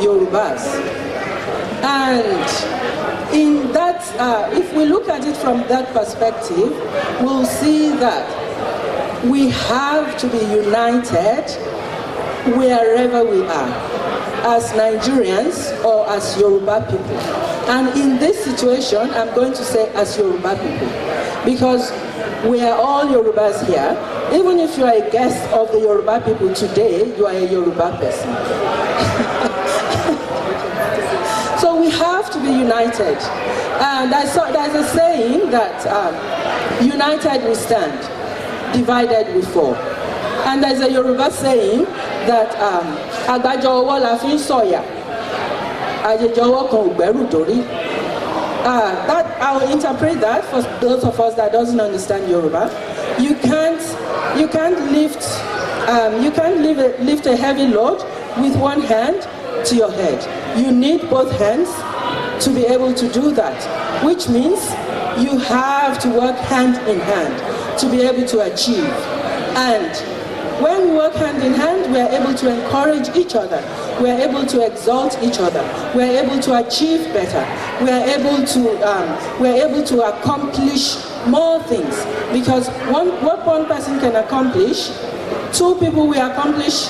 Yorubas. And in that, if we look at it from that perspective, we'll see that we have to be united wherever we are, as Nigerians or as Yoruba people. And in this situation, I'm going to say as Yoruba people, because we are all Yorubas here. Even if you are a guest of the Yoruba people today, you are a Yoruba person. So we have to be united. And there's a saying that united we stand, divided we fall. And there's a Yoruba saying that àgbájọ ọwọ́ la fi ń sọ̀yà, àjèjì ọwọ́ kan ò gbẹ́rù dórí. That I'll interpret that for those of us that doesn't understand Yoruba. You can't lift a heavy load with one hand to your head. You need both hands to be able to do that, which means you have to work hand in hand to be able to achieve. And when we work hand in hand, we are able to encourage each other. We are able to exalt each other. We are able to achieve better. We are able to accomplish more things. Because what one person can accomplish, two people will accomplish,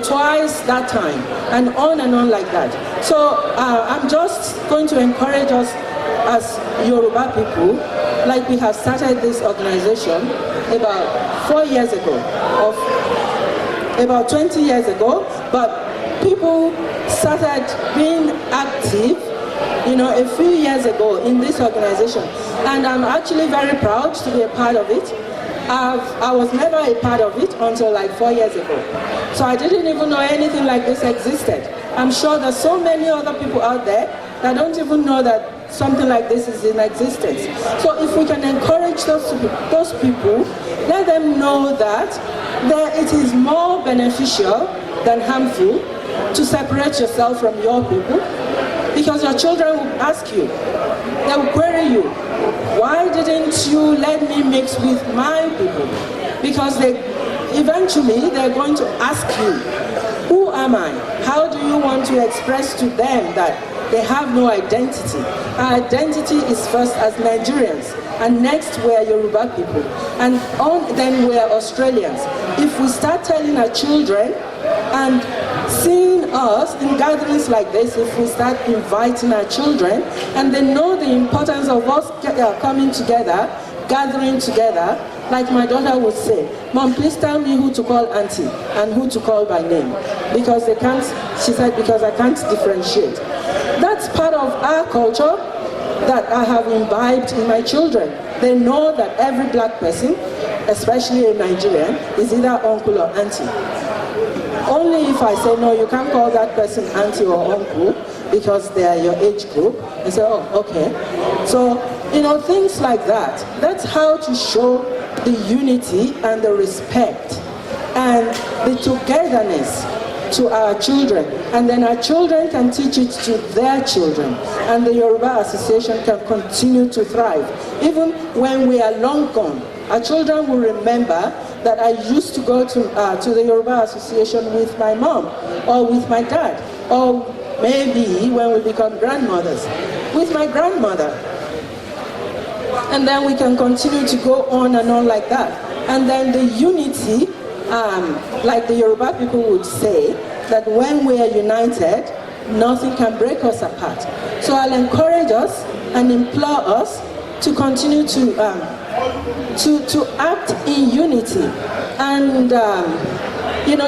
twice that time, and on like that. So I'm just going to encourage us as Yoruba people, like we have started this organization about 4 years ago, or about 20 years ago, but people started being active, a few years ago in this organization, and I'm actually very proud to be a part of it. I was never a part of it until like 4 years ago. So I didn't even know anything like this existed. I'm sure there's so many other people out there that don't even know that something like this is in existence. So if we can encourage those people, let them know that it is more beneficial than harmful to separate yourself from your people, because your children will ask you, they will query you, why didn't you let me mix with my people? Because eventually they're going to ask you, who am I? How do you want to express to them that they have no identity? Our identity is first as Nigerians, and next we are Yoruba people, and then we are Australians. If we start telling our children and seeing us in gatherings like this, if we start inviting our children, and they know the importance of us coming together, gathering together, like my daughter would say, Mom, please tell me who to call auntie and who to call by name. Because they can't, she said, because I can't differentiate. That's part of our culture that I have imbibed in my children. They know that every black person, especially a Nigerian, is either uncle or auntie. only if I say, no, you can't call that person auntie or uncle because they are your age group. They say, oh, okay. So, things like that. That's how to show the unity and the respect and the togetherness to our children. And then our children can teach it to their children. And the Yoruba Association can continue to thrive. Even when we are long gone, our children will remember that I used to go to the Yoruba Association with my mom or with my dad, or maybe when we become grandmothers, with my grandmother. And then we can continue to go on and on like that. And then the unity, like the Yoruba people would say, that when we are united, nothing can break us apart. So I'll encourage us and implore us to continue to act in unity and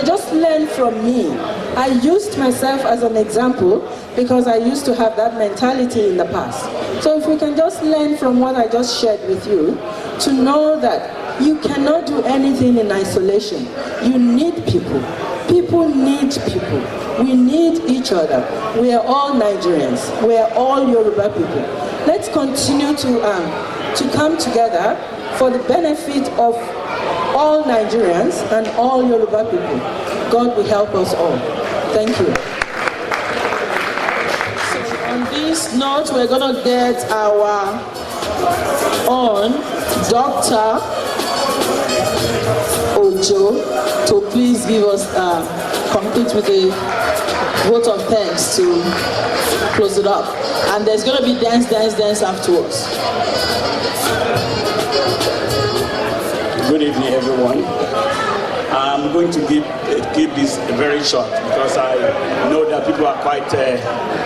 just learn from me. I used myself as an example because I used to have that mentality in the past. So if we can just learn from what I just shared with you, to know that you cannot do anything in isolation. You need people. People need people. We need each other. We are all Nigerians. We are all Yoruba people. Let's continue to come together for the benefit of all Nigerians and all Yoruba people. God will help us all. Thank you. So on this note, we're going to get our own Dr. Ojo to please give us, complete with a vote of thanks to close it up. And there's going to be dance afterwards. Good evening, everyone. I'm going to keep this very short because I know that people are quite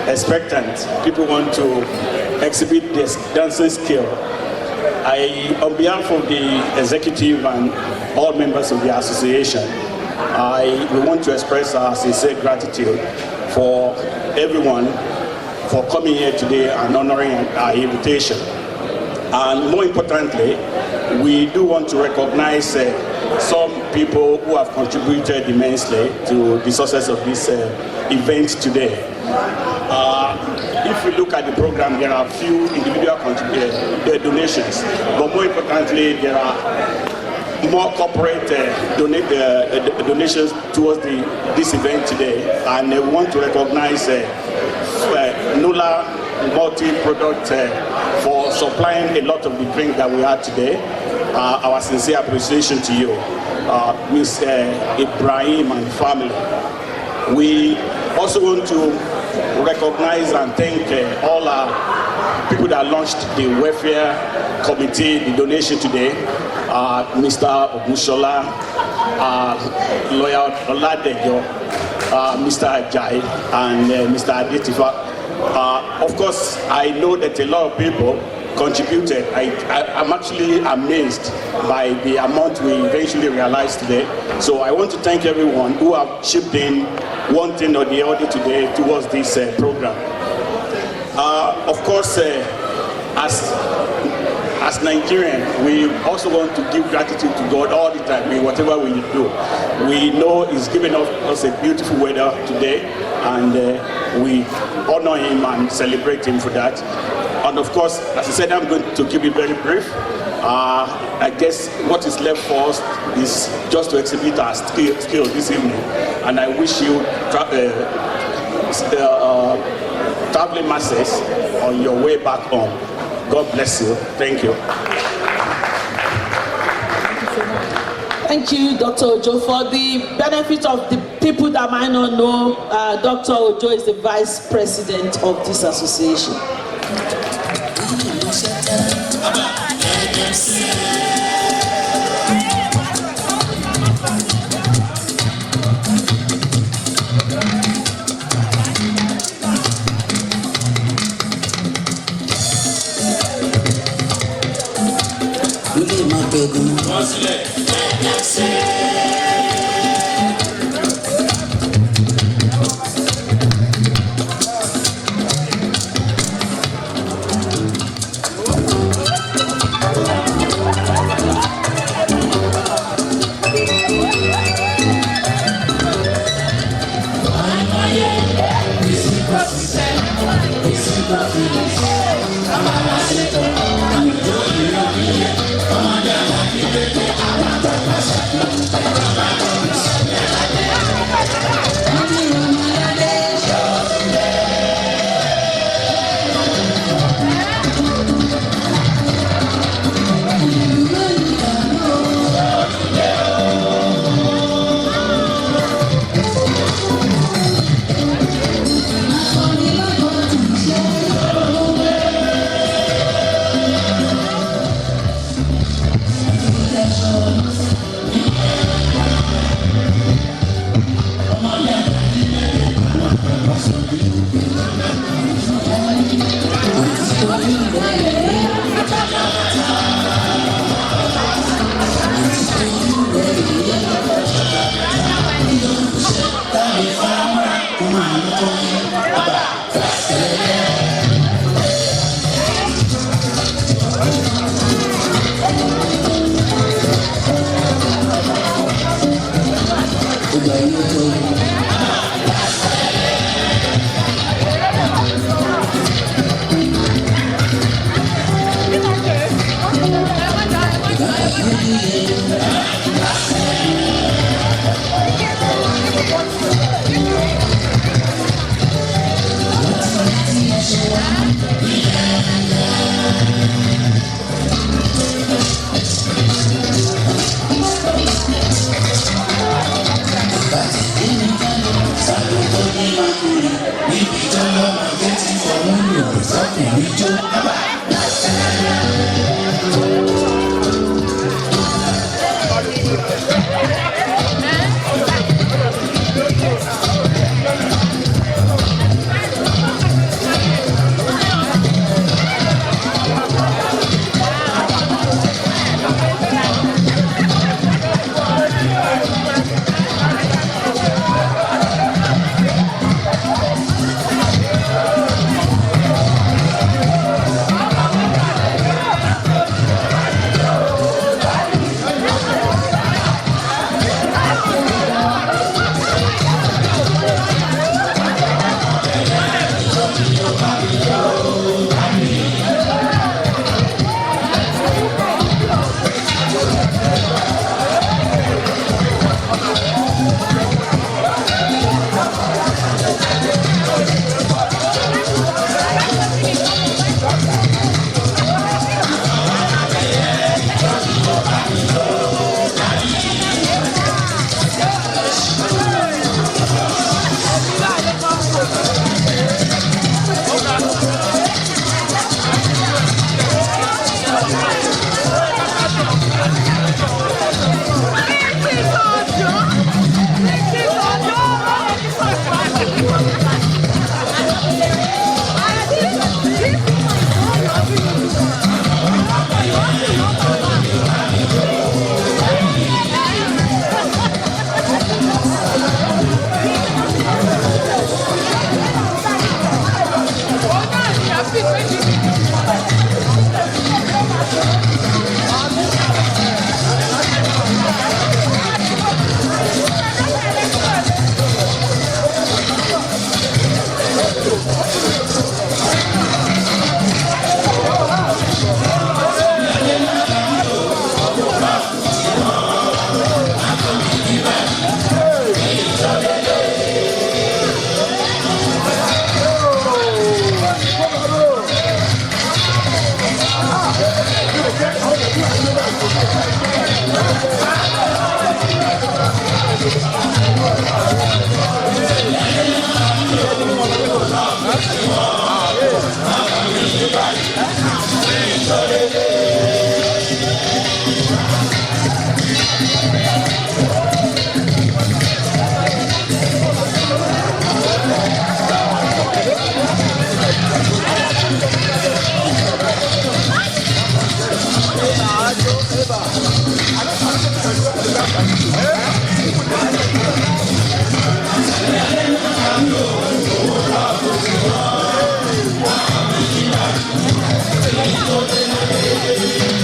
expectant. People want to exhibit this dancing skill. On behalf of the executive and all members of the association, we want to express our sincere gratitude for everyone for coming here today and honoring our invitation. And more importantly, we do want to recognize some people who have contributed immensely to the success of this event today. If you look at the program, there are a few individual donations, but more importantly, there are more corporate donations towards this event today. And we want to recognize NOLA multi-product for supplying a lot of the drink that we had today. Our sincere appreciation to you, Ms. Ibrahim and family. We also want to recognize and thank all our people that launched the welfare committee, the donation today. Mr. Ogushola, Lawyer Oladejo, Mr. Ajayi, and Mr. Adetifa. Of course, I know that a lot of people contributed. I'm actually amazed by the amount we eventually realized today. So I want to thank everyone who have chipped in one thing or the other today towards this program. Of course, as Nigerians, we also want to give gratitude to God all the time in whatever we do. We know He's given us a beautiful weather today, and we honor Him and celebrate Him for that. And of course, as I said, I'm going to keep it very brief. I guess what is left for us is just to exhibit our skill this evening. And I wish you traveling masses on your way back home. God bless you. Thank you. Thank you, Dr. Ojo. For the benefit of the people that might not know, Dr. Ojo is the vice president of this association. Thank you.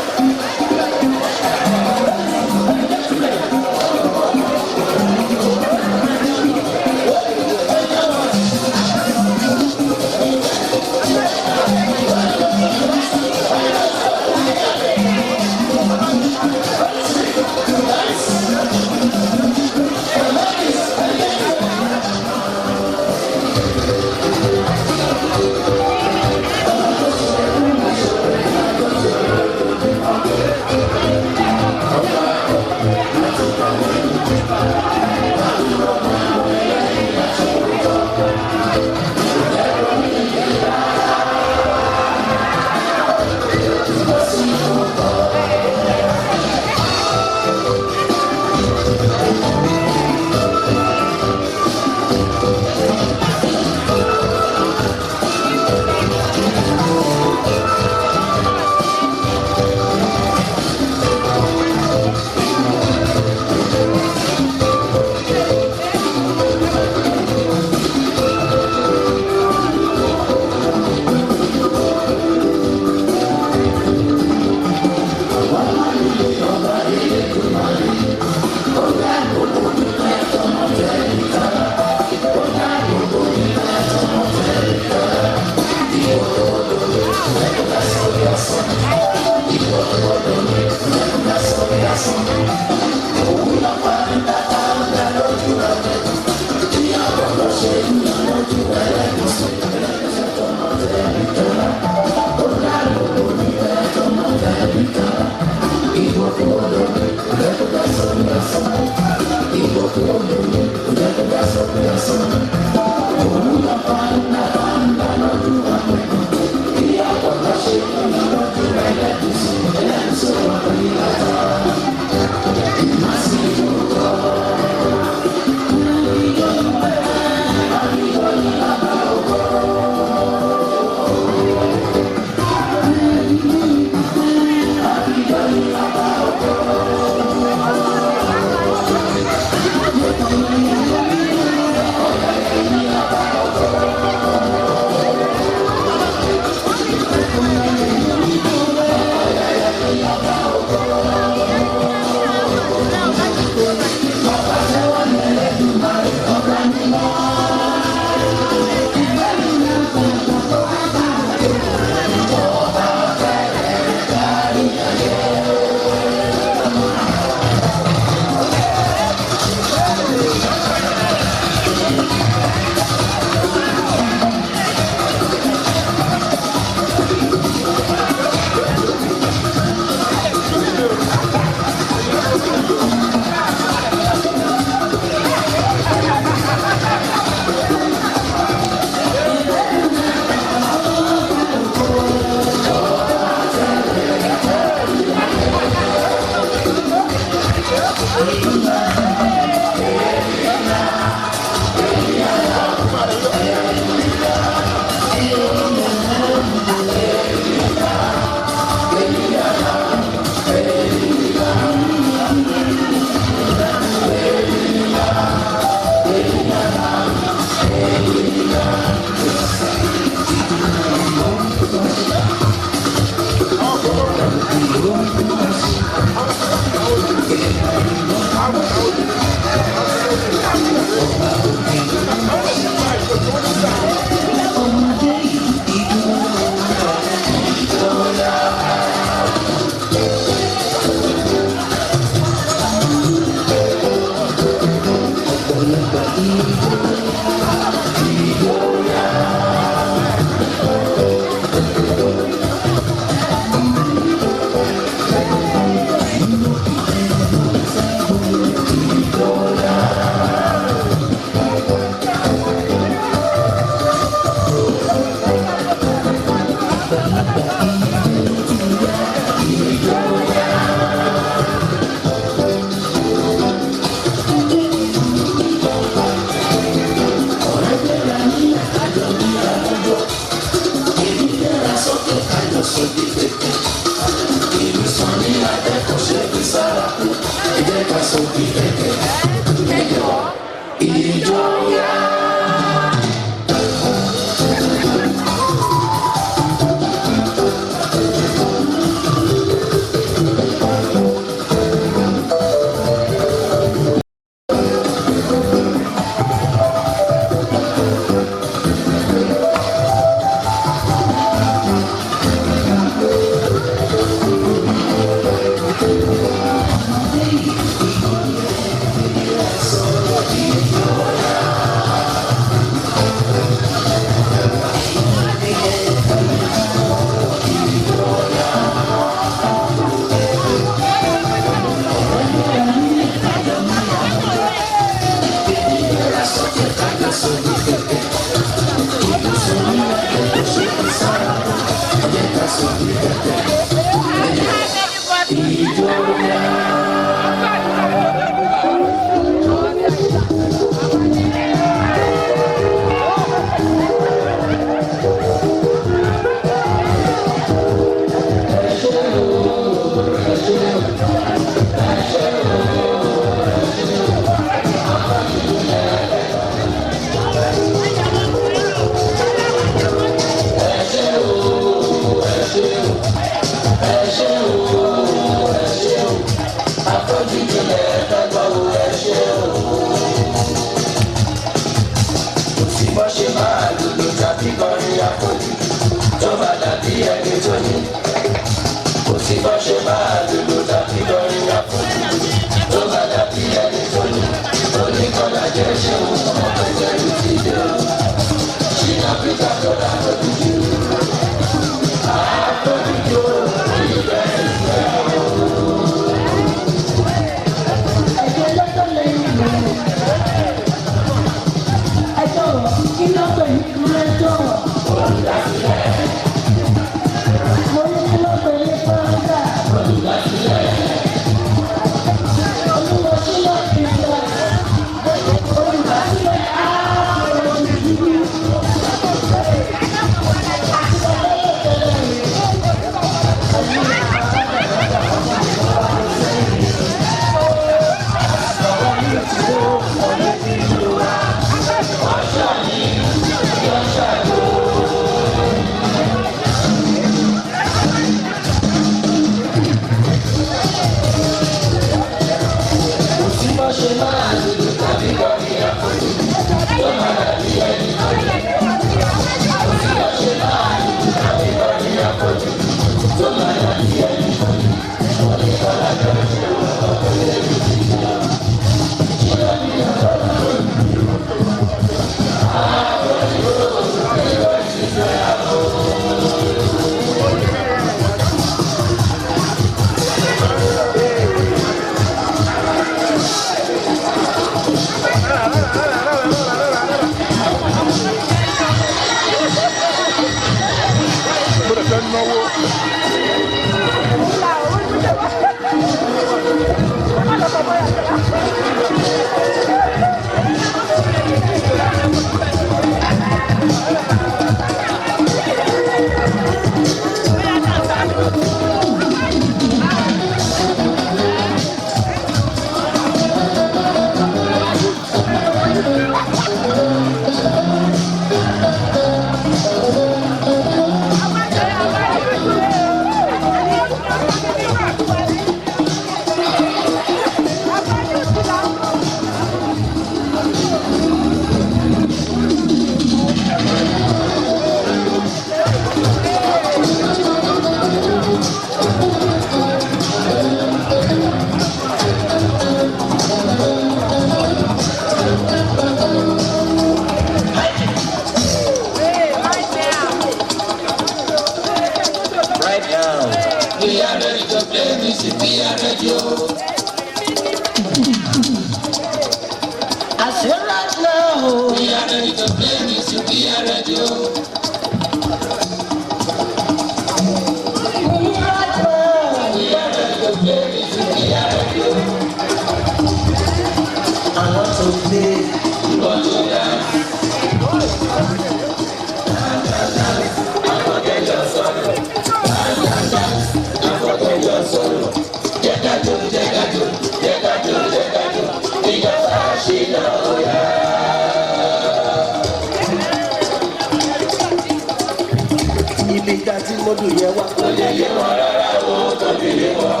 Ibi tá tí mo dùn yẹn wá. Kò lè yé wọn rárá o, kò lè yé wọn.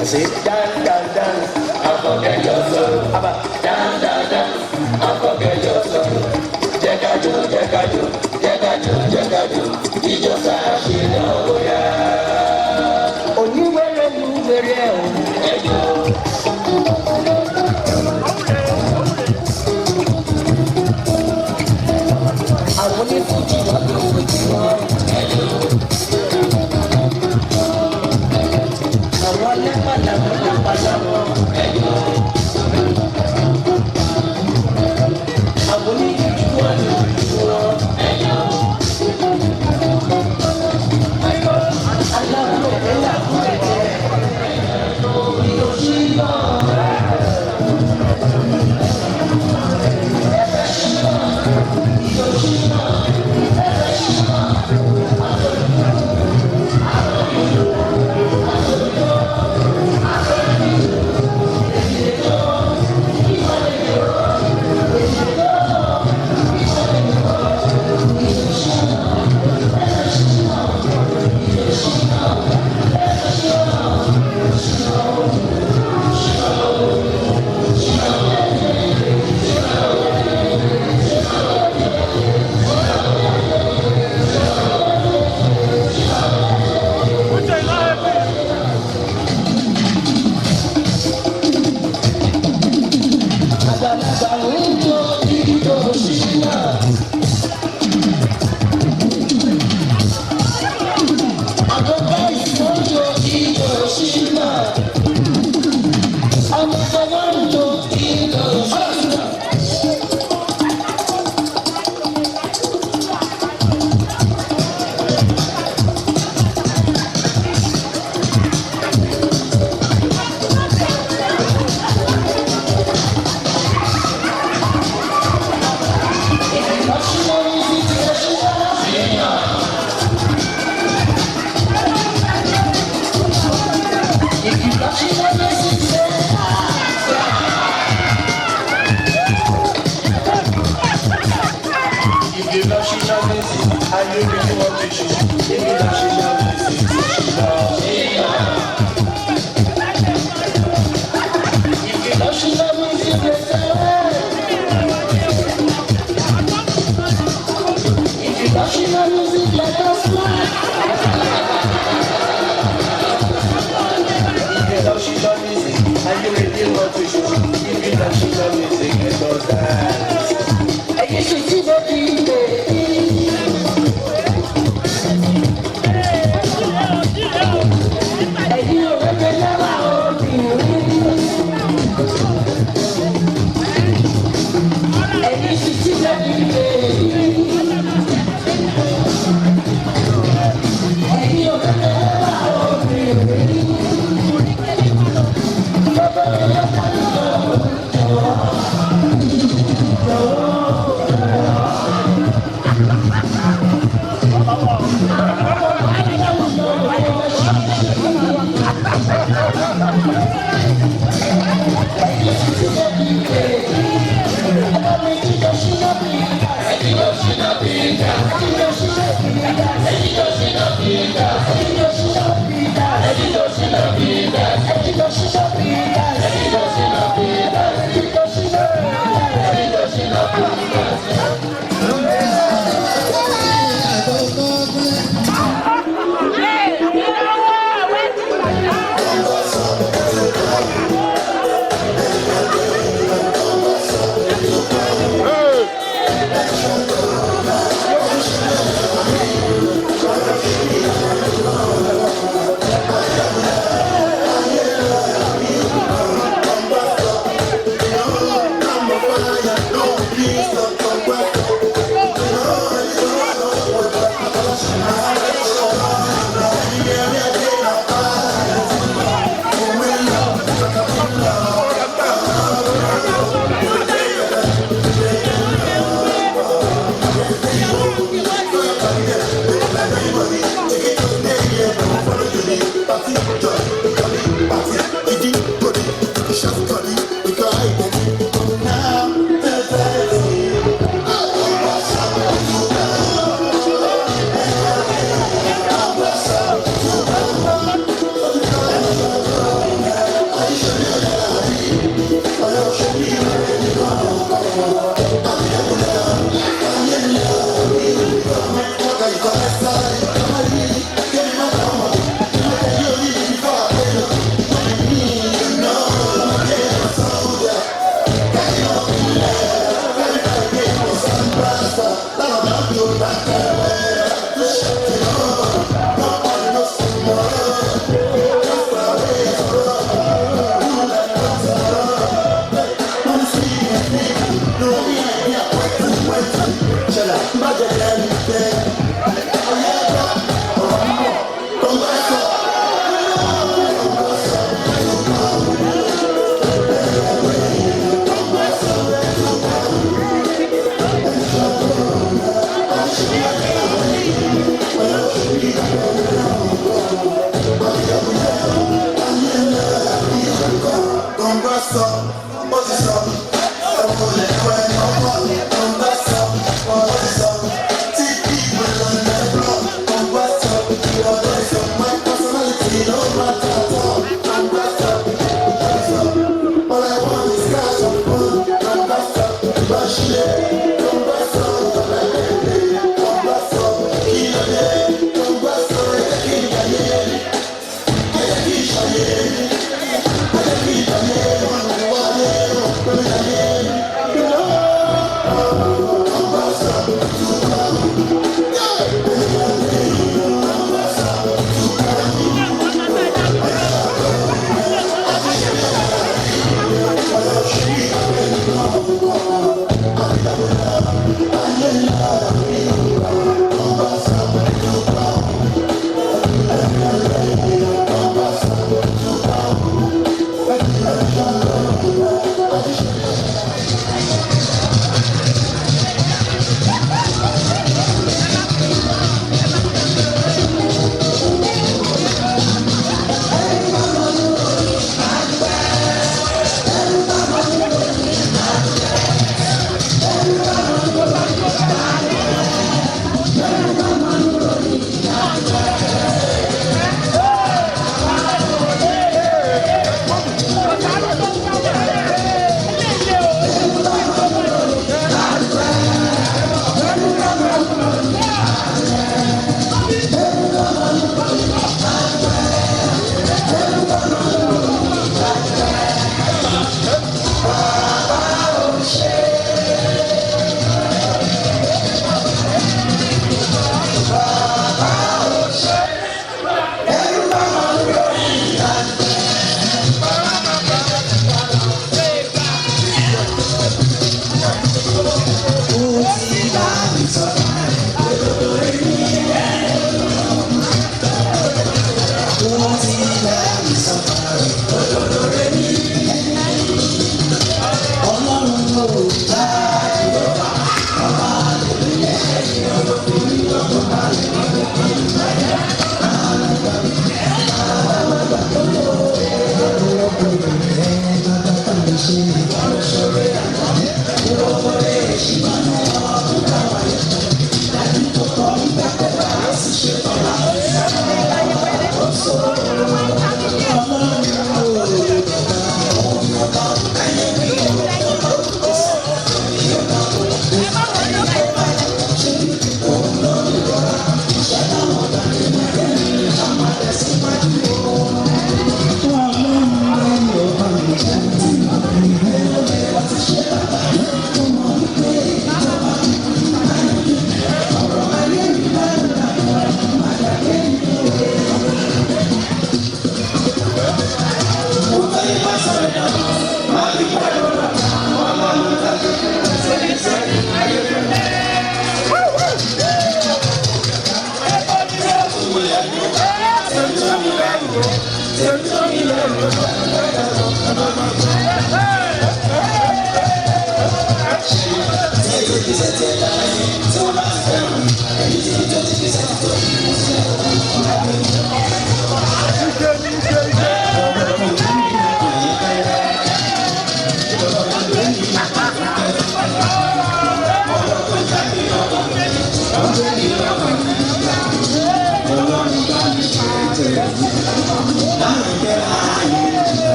Àṣé dáńdáńdáń, àfọ̀kẹ́jọ sọ̀rọ̀. Àbá dáńdáńdáń, àfọ̀kẹ́jọ sọ̀rọ̀. Jẹ́kájò, jẹ́kájò, jẹ́kájò, jẹ́kájò, ìjọba ṣe náà yá. Oníwèrè lu wèrè ẹ̀ o. Ẹ̀jọ̀. Àwọn onífújì wà ló fojú wọn. Àwọn lápàlà wọn lápàlà wọn. Àwọn onífújì wà ló fojú wọn. Aláwọ̀ ẹ̀ làwọn ẹ̀jẹ̀. Ìyóṣì náà.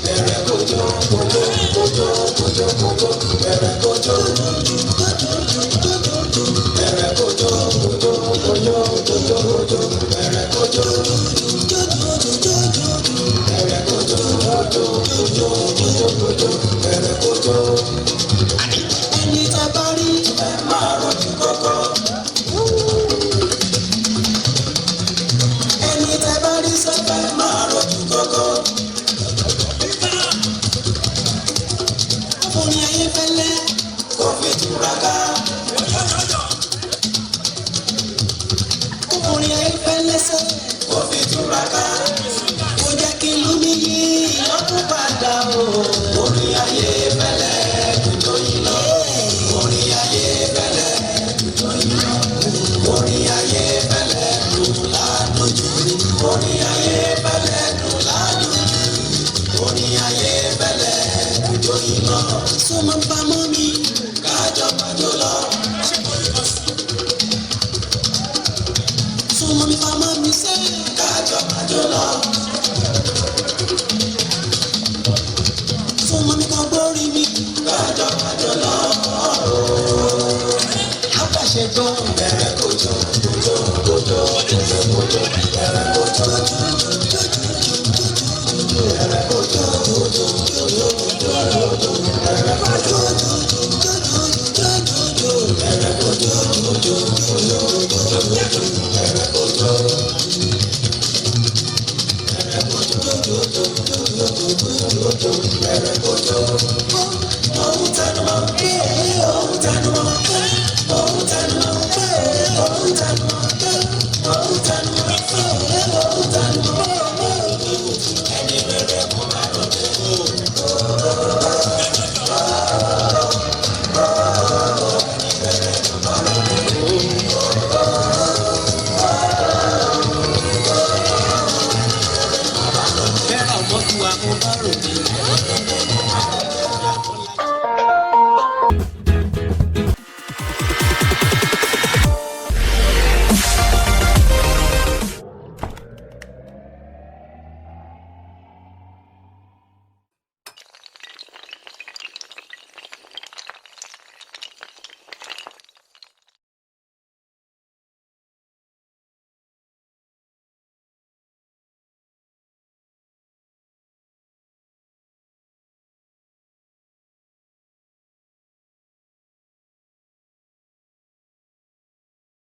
Bẹ̀rẹ̀ kojú. Ẹni tẹ́ bá rí ẹ máa rojú kọ́kọ́. Ẹni tẹ́ bá rí sẹ́fẹ̀ máa rojú kọ́kọ́. Ọkùnrin ayé fẹ́lẹ́ kò fi túraká. Ọkùnrin ayé fẹ́lẹ́ sẹ́ kò fi túraká. Kò jẹ́ kí ìlú mi yí ìyọ́kú padà o. Orin ayé fẹ́lẹ́ dùjọ́ yìí lọ. Orin ayé fẹ́lẹ́ dùjọ́ yìí lọ. Orin ayé fẹ́lẹ́ dùn ládójú. Orin ayé fẹ́lẹ́ dùn ládójú. Orin ayé fẹ́lẹ́ dùjọ́ yìí lọ. Súnmọ́ pamọ́ mi kájọ pàjọ lọ. Súnmọ́ mi pamọ́ mi sẹ́ kájọ pàjọ lọ. Súnmọ́ mi kan gbórí mi kájọ pàjọ lọ. Apàṣẹ gbọ́ bẹ̀rẹ̀ kójó kójó kójó kójó kójó bẹ̀rẹ̀ kójó bẹ̀rẹ̀ kójó kójó kójó kójó bẹ̀rẹ̀ kójó bẹ̀rẹ̀ kójó kójó kójó bẹ̀rẹ̀ kójó. Ohun tẹnumọ́, ohun tẹnumọ́.